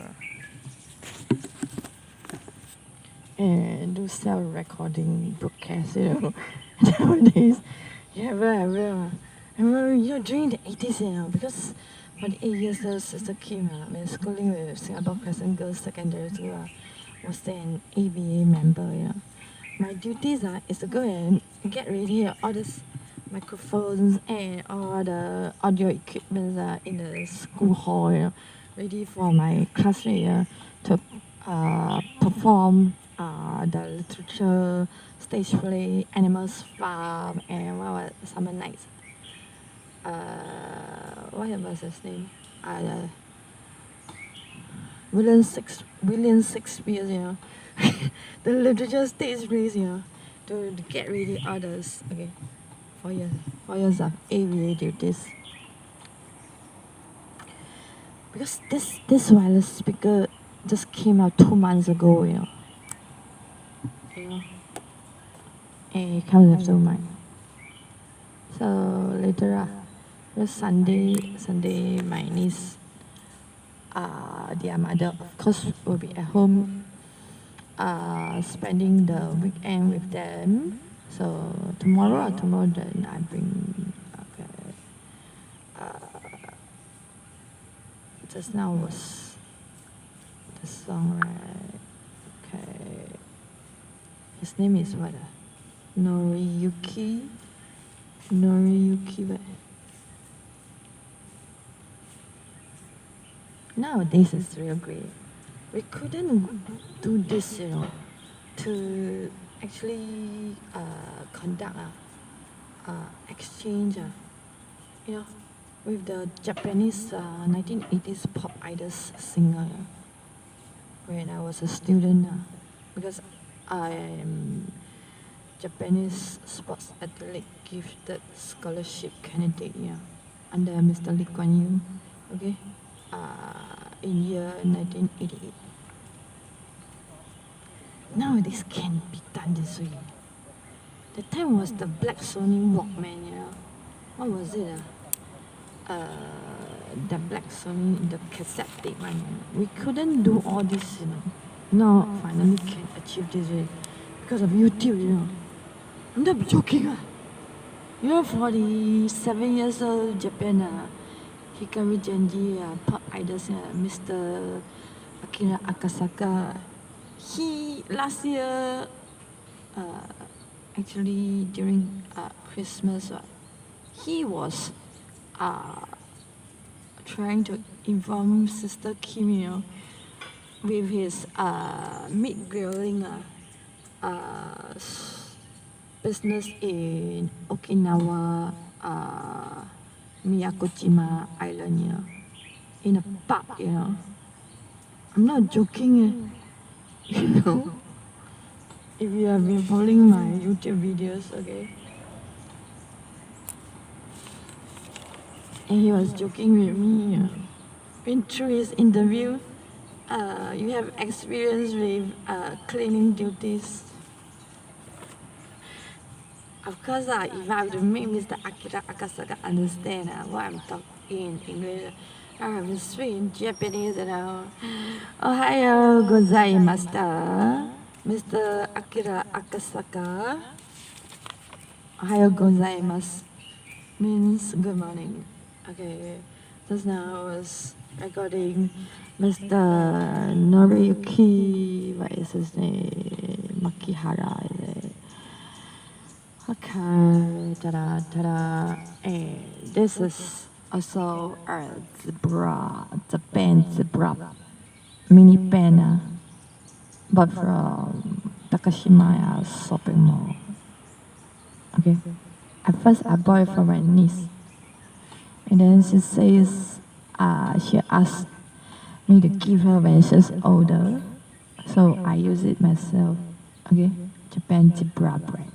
and do self-recording broadcast, Nowadays, I remember, during the 80s, because for the 8 years the sister came when schooling with Singapore Crescent Girls Secondary School, was there an ABA member, My duties is to go and get ready all these microphones and all the audio equipment in the school hall, ready for my classmate to perform the literature, stage play, Animals Farm, and what was Summer Nights. What was his name? William Shakespeare, the literature stage plays, to get ready others. Okay, 4 years of AVA duties. Because this wireless speaker just came out 2 months ago, and it comes after mine. So later, Sunday, my niece, their mother, of course, will be at home, spending the weekend with them. So tomorrow then I bring. Just now was the song, right? Okay. His name is what? Noriyuki, what? Nowadays it's real great. We couldn't do this, to actually conduct exchange, with the Japanese 1980s pop idols singer when I was a student, because I am Japanese sports athlete gifted scholarship candidate, under Mr. Lee Kuan Yew, okay, in year 1988. Nowadays can be done this way. The time was the black Sony Walkman, What was it? The black Sony, the cassette tape one. We couldn't do all this, Now finally can achieve this way because of YouTube, I'm not joking. 47 years old Japan, Hikari Genji, pop idols, Mr. Akira Akasaka. He last year, actually during Christmas, he was trying to inform Sister Kim, with his meat grilling business in Okinawa, Miyakojima Island, in a pub, I'm not joking, if you have been following my YouTube videos, okay? And he was joking with me. Been through his interview, you have experience with cleaning duties. Of course, if I have to make Mr. Akira Akasaka understand what I'm talking in English, I have to speak in Japanese and Ohayo gozaimashita, Mr. Akira Akasaka. Ohayo gozaimasu means good morning. Okay, just now I was recording Mr. Noriyuki, what is his name? Makihara, is it? Okay, ta-da. And this is also a zebra, Japan zebra, mini pen, but from Takashimaya shopping mall. Okay, at first I bought it for my niece, and then she says she asked me to give her when she's older, so I use it myself. Okay, Japan zebra brand.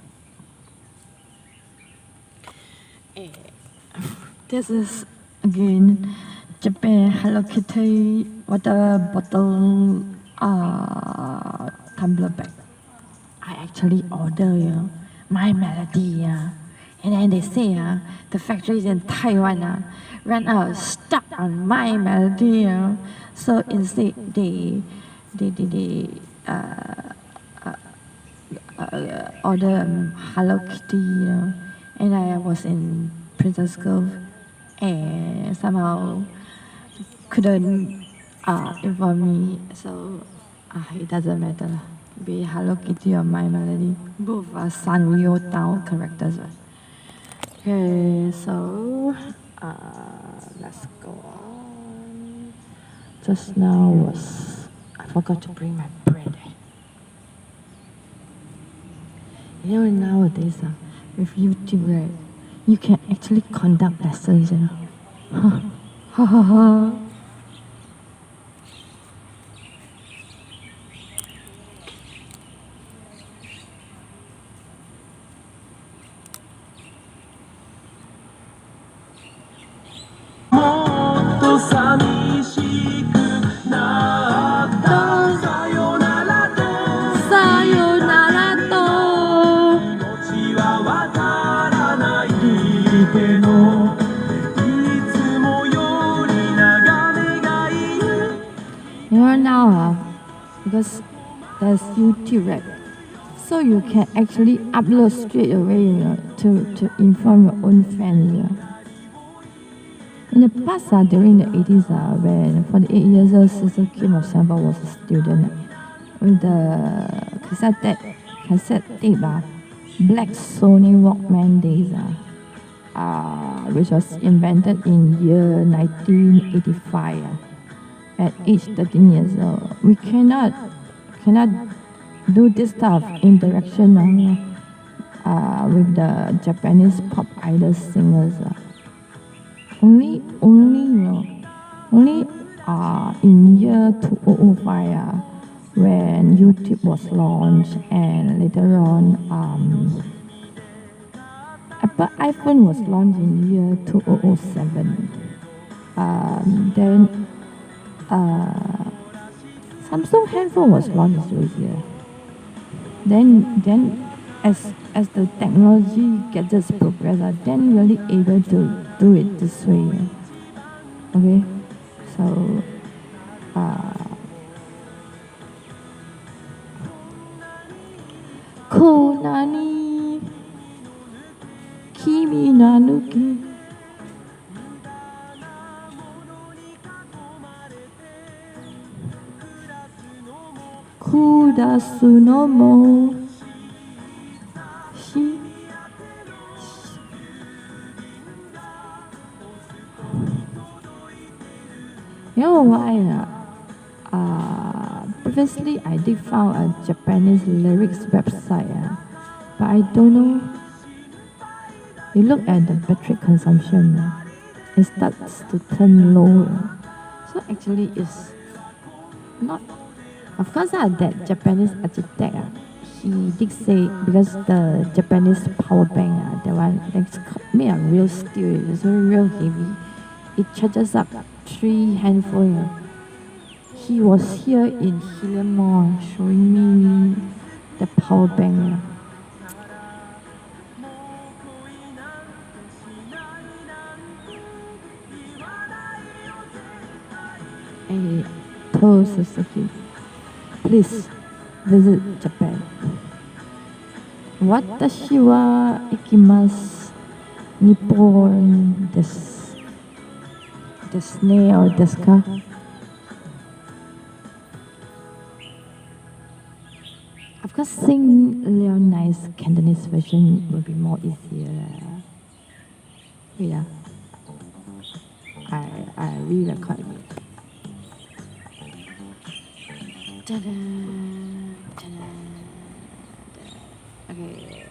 This is again Japan Hello Kitty water bottle tumbler bag. I actually order My Melody and then they say the factories in Taiwan ran out of stock on My Melody so instead they order Hello Kitty and I was in Princess Cove and somehow couldn't inform me, so it doesn't matter. Be Hello Kitty or My Melody, both are Sanrio Town characters. Okay, so let's go on. Just now I forgot to bring my bread. You know nowadays with YouTube, right? You can actually conduct lessons, Ha ha ha. You know now, because there's YouTube, right? So you can actually upload straight away to inform your own fans. In the past, during the 80s, when for the 8 years old Sister Kim of Singapore was a student, with the cassette tape, Black Sony Walkman days, which was invented in year 1985. At age 13 years old, we cannot do this type of interaction with the Japanese pop idol singers. Only in year 2005 when YouTube was launched, and later on Apple iPhone was launched in year 2007. Then Samsung handphone was launched this year. Then as the technology gadgets progress, then really able to do it this way. Okay, so Konani Kimi Nanuki. Kudasu no mo shi. You know why? Previously I did found a Japanese lyrics website, but I don't know. You look at the battery consumption, it starts to turn low. So actually it's not. Of course, that Japanese architect, she did say because the Japanese power bank, the one that's made of real steel, it's very real heavy. It charges up 3 handfuls. He was here in Helium Mall showing me the power bank. I told Suzuki, please visit Japan. Watashi wa ikimasu Nippon desu. Desu ne or desu ka? Of course, sing Leon's Cantonese version will be more easier. Yeah. I re-record it. Ta-da, ta-da, ta-da. Okay.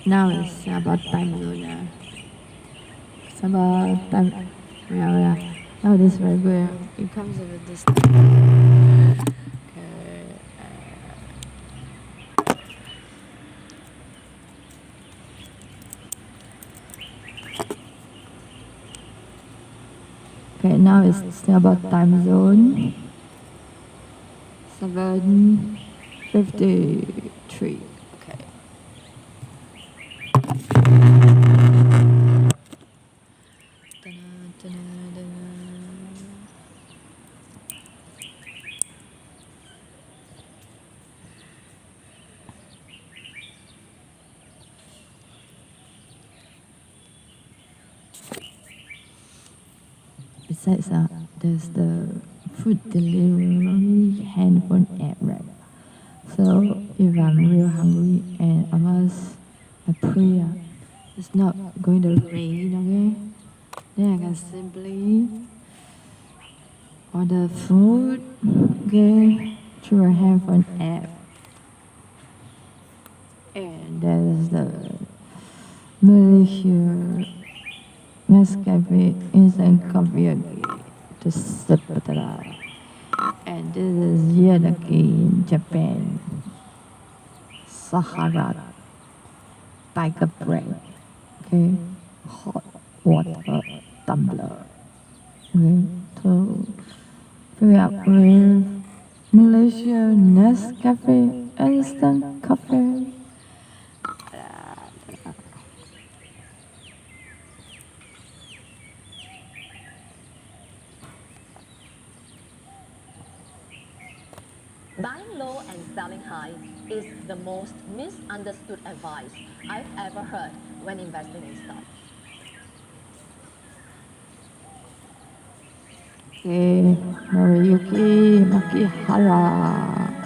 Now it's about time zone. It's about time. Yeah. Now this is very good. It comes with this. Okay, now it's still about time zone. 7:53. Okay. Besides, there's the food delivery handphone app, right? So if I'm real hungry and I pray it's not going to rain, okay? Then I can simply order food, okay, through a handphone app. And there's the Malaysia Nescafe instant coffee again. And this is yet again Japan Sahara Tiger Brand. Okay, hot water tumbler. Okay, so fill up with Malaysia Nescafe instant coffee. Buying low and selling high is the most misunderstood advice I've ever heard when investing in stocks. Okay, Noriyuki Makihara.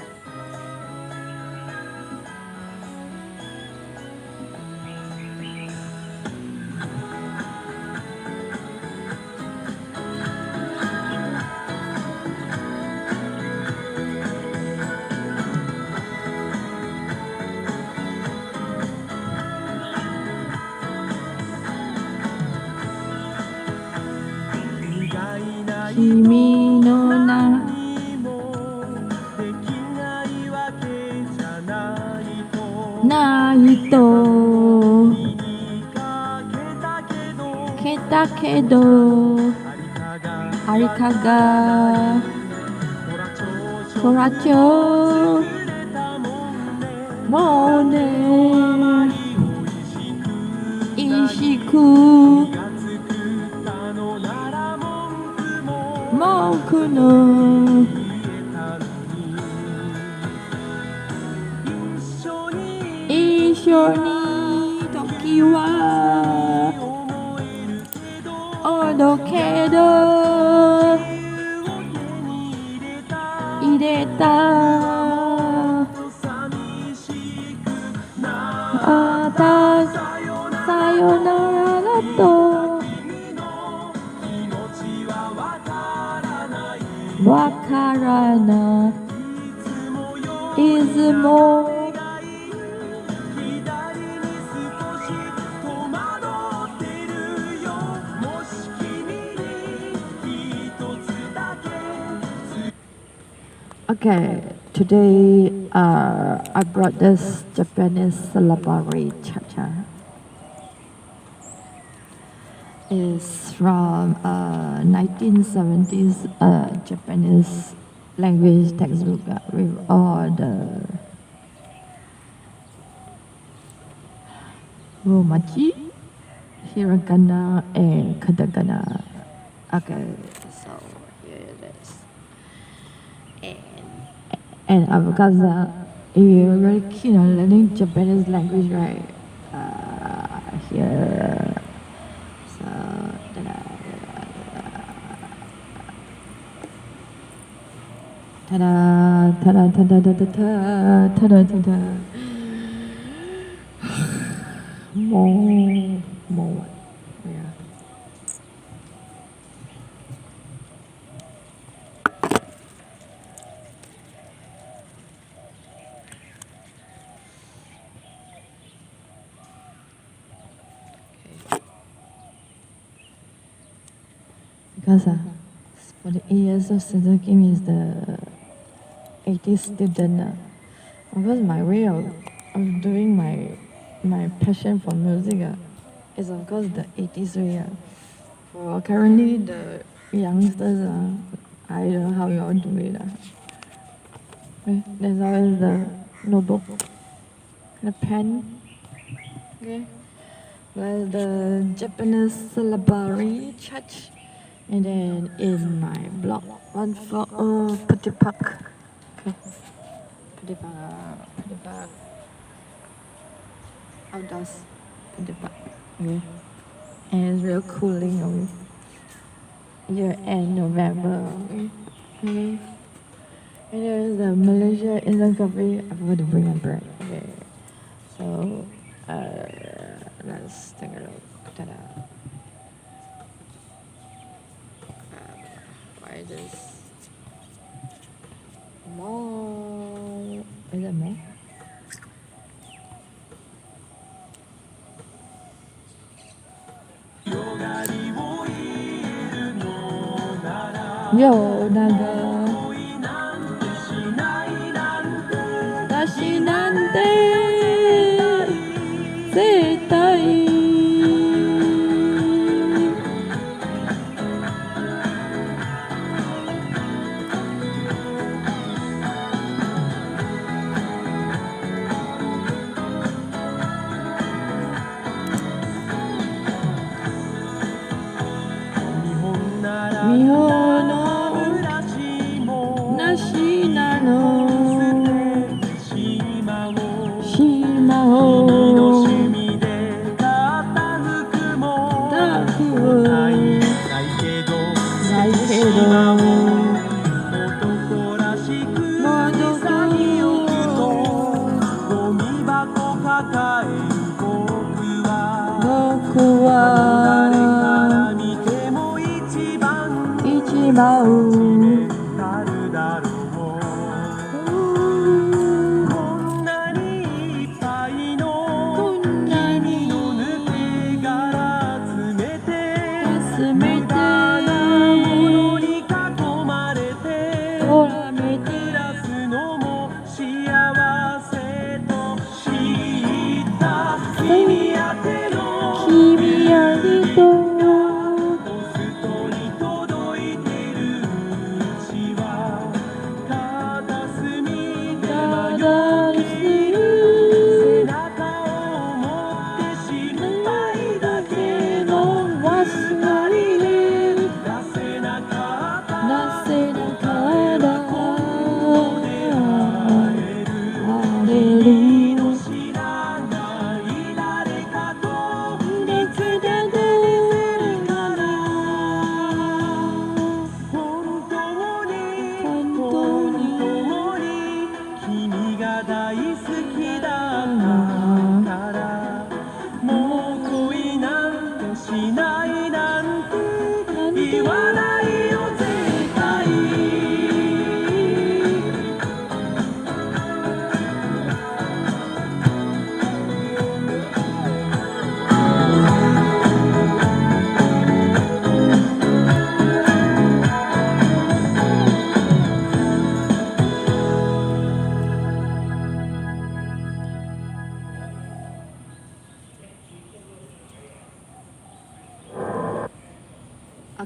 Kimi no naないとけたけどありかがそらちょもうねいしく文句の一緒に時はおどけど入れたまたさよならとわからないいつもOkay, today I brought this Japanese celebratory cha-cha. It's from 1970s Japanese language textbook with all the romaji, hiragana, and katakana. Okay, so here it is. And because you're very keen on learning Japanese language, right? Here. So, ta-da, ta-da, ta-da, ta-da, ta-da, ta-da. More. Yeah. Because for the years of Suzuki is the 80s student. Because my way of doing my passion for music is of course the 80s way. For currently the youngsters, I don't know how you all do it. Okay. There's always the notebook, the pen. Okay. Well, the Japanese celebratory church. And then in my blog, 140 Putty Park. Okay. Putty Park. Outdoors. Putty Park. Okay. And it's real cooling. Okay. Year end November. Okay. Okay. And there's the Malaysia Instant Coffee. I forgot to bring a bread. Okay. So, let's take a look. Ta-da. Why this? More. Is that more? Yo, naga. Dashi nante. Zetai.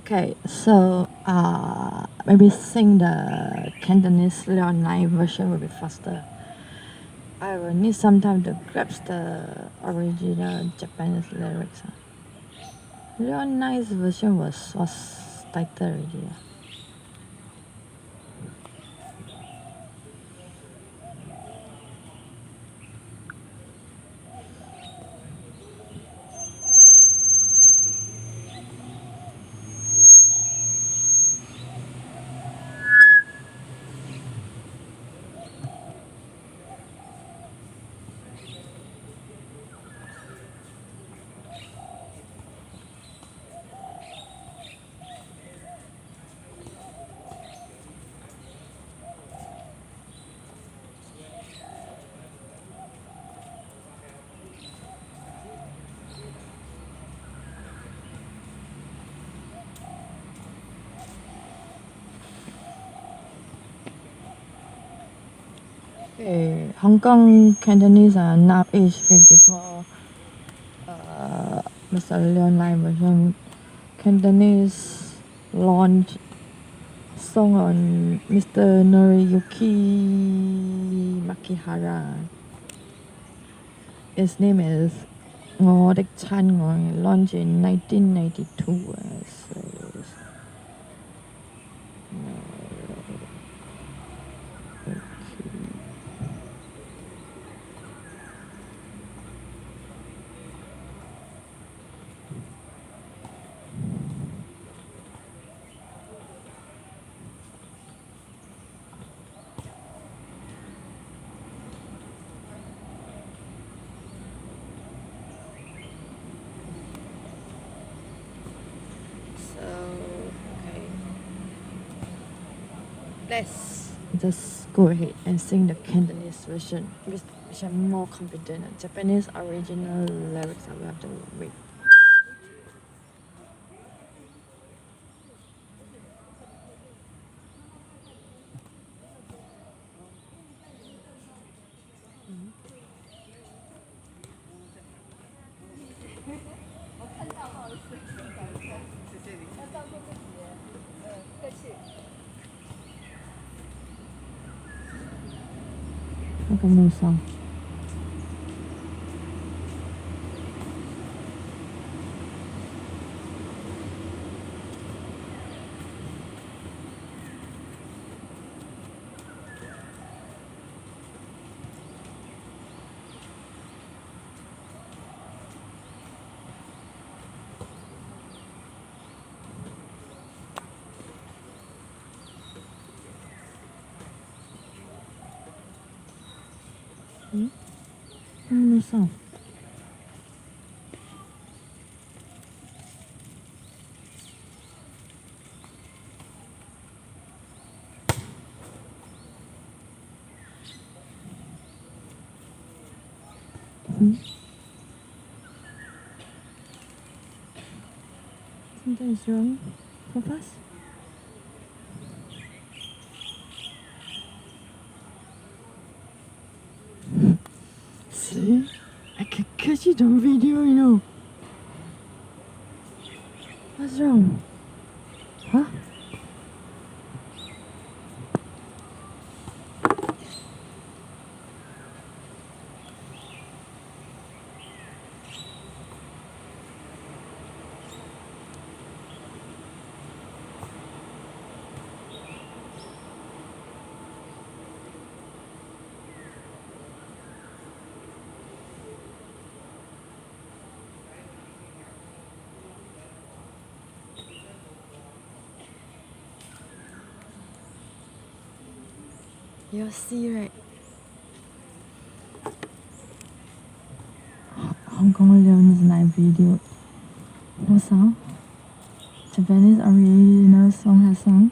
Okay, so maybe sing the Cantonese online version will be faster. I will need some time to grasp the original Japanese lyrics. Leon's version was tighter already. Okay, Hong Kong Cantonese are now age 54. Mr. Leon Lai version Cantonese launch song on Mr. Noriyuki Makihara. Its name is 我的親愛 launched in 1992. Let's just go ahead and sing the Cantonese version, which I'm more confident. Japanese original lyrics I will have to wait. Okay, no song. No song. Something is wrong with us. See? I can catch it on video, you know. What's wrong? Huh? You'll see, right? Hong Kong Leon's live video. No song? Japanese original song has sung?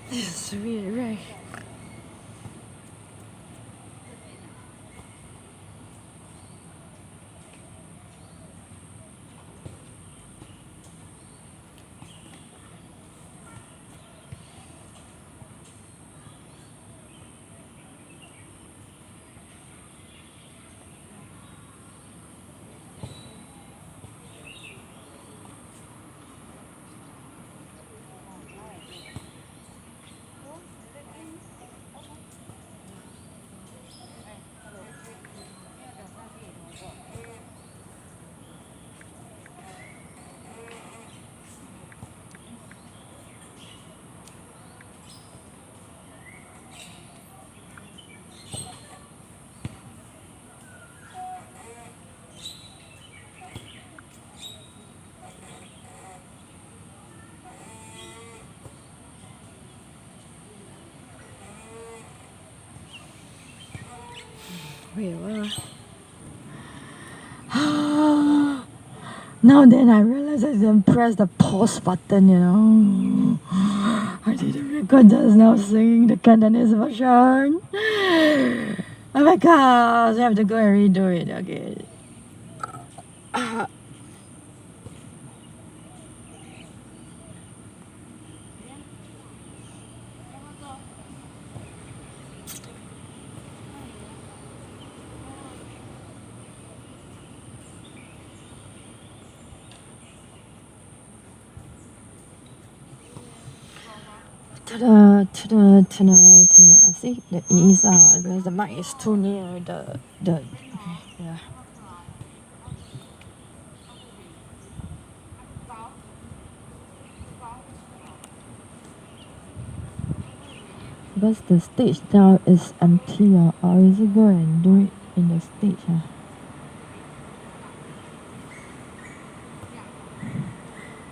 This is weird, right? Wait, what? Now then I realize I didn't press the pause button, you know. I didn't record just now singing the Cantonese version. Oh my gosh, I have to go and redo it again. See, the ease because the mic is too near the yeah. Because the stage now is empty, or is it go and do it in the stage?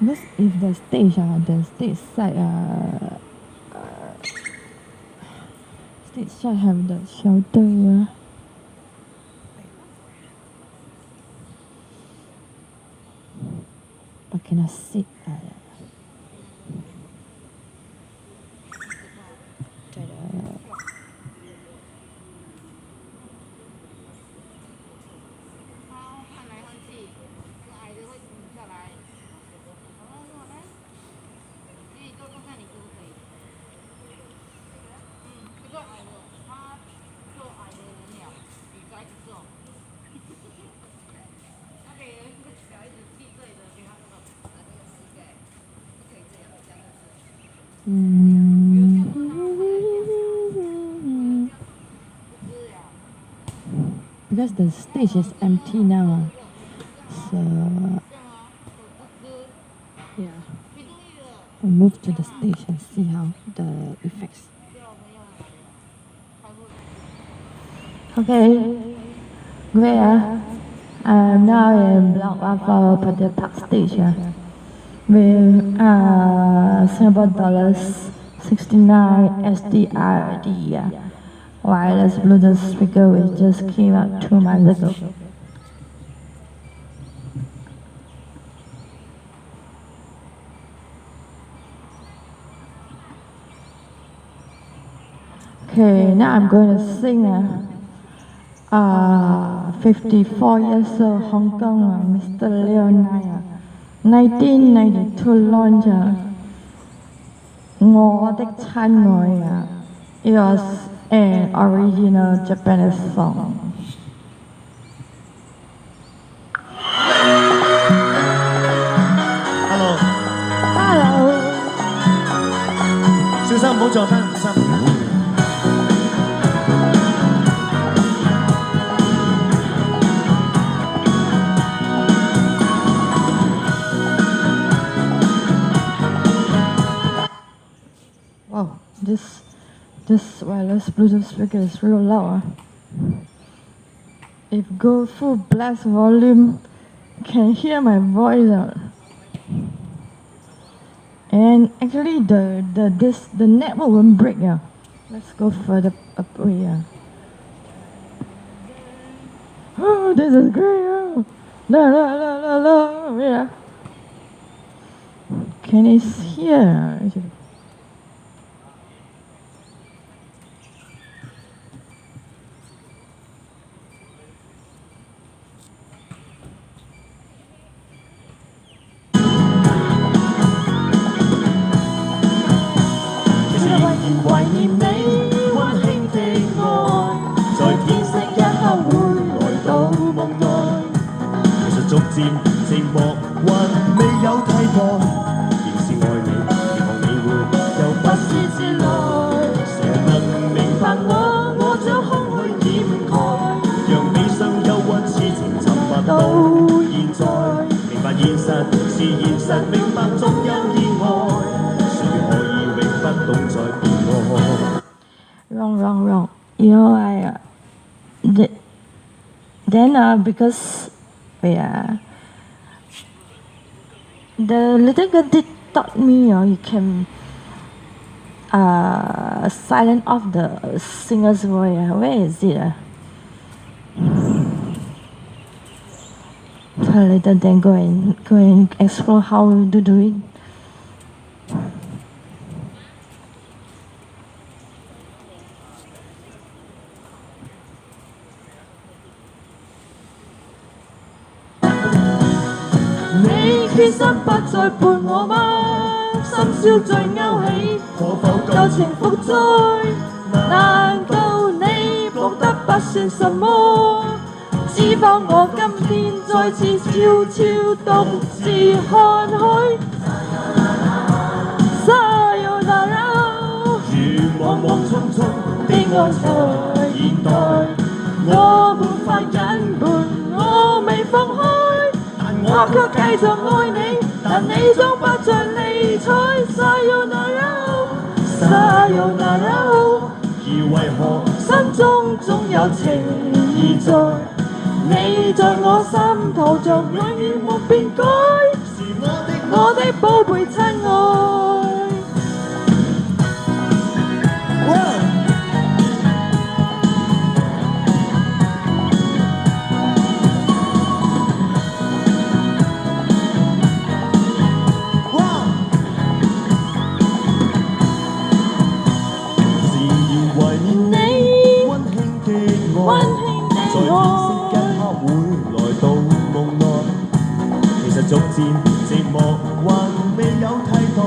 Because if the stage side stage side have the shelter. But cannot sit. Because the stage is empty now, so yeah, we'll move to the stage and see how the effects. Okay, where I'm now in Block 1 for the park stage with Singapore dollars 69 SDRD. Wireless Bluetooth speaker which just came out 2 months ago. Okay, now I'm going to sing 54 years old Hong Kong Mr. Leon 1992 launch 我的親愛 It was an original Japanese song. Hello. Hello. 先生唔好撞燈，先生。Wow, this wireless Bluetooth speaker is real loud. If go full blast volume, can hear my voice. And actually, the network won't break. Let's go further away. Oh, this is great. Yeah. Can you hear? 寞還未有替代，仍是愛你，期望你會又不是自來。誰人能明白我？我將空虛掩蓋，讓悲傷憂鬱痴情沉默到現在。明白現實是現實，明白總有意外，誰可以永不懂再變愛。Wrong. You know, then because the little girl did taught me, you can silent off the singer's voice. Where is it? So later then go and explore how to do it.你決心不再伴我嗎？深宵再勾起，可否舊情復再？難道你覺得不算什麼？知否我今天再次悄悄獨自看海。Sayonara，如莽莽匆匆的愛在現代，我沒法隱瞞，我未放開。我卻繼續愛你，但你終不再理睬。Sayonara，而為何心中總有情意在？你在我心頭像永遠沒變改，是我的寶貝親愛。溫馨的在天色一刻會來到夢內，其實逐漸寂寞還未有替代，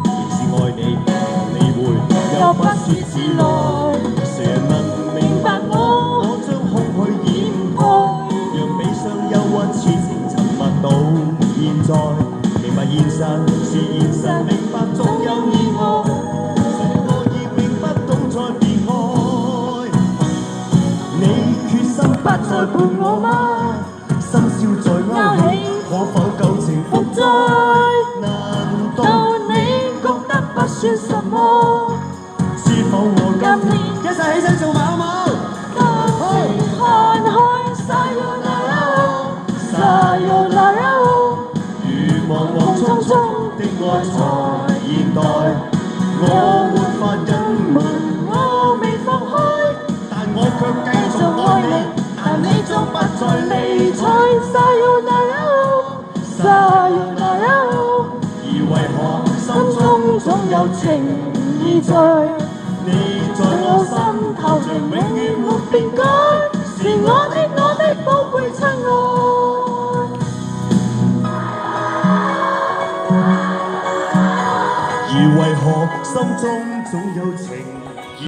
仍是愛你，你會又不說自來。誰人能明白我？我將空虛掩蓋，讓悲傷憂鬱痴情沉默到現在。明白現實是現實，明白總有意外，誰可以永不懂再變愛？不再伴我嗎？深宵再勾起，可否舊情復再？難道你覺得不算什麼？是否我今天一齊起身做馬好冇？看開 Sayonara， 如莽莽匆匆的愛在現代，我沒法隱瞞，我未放開，但我卻繼續愛你。但你終不再理睬 Sayonara， 而為何心中總有情意在？你在我心頭像永遠沒變改，是我的寶貝親愛。而為何心中總有情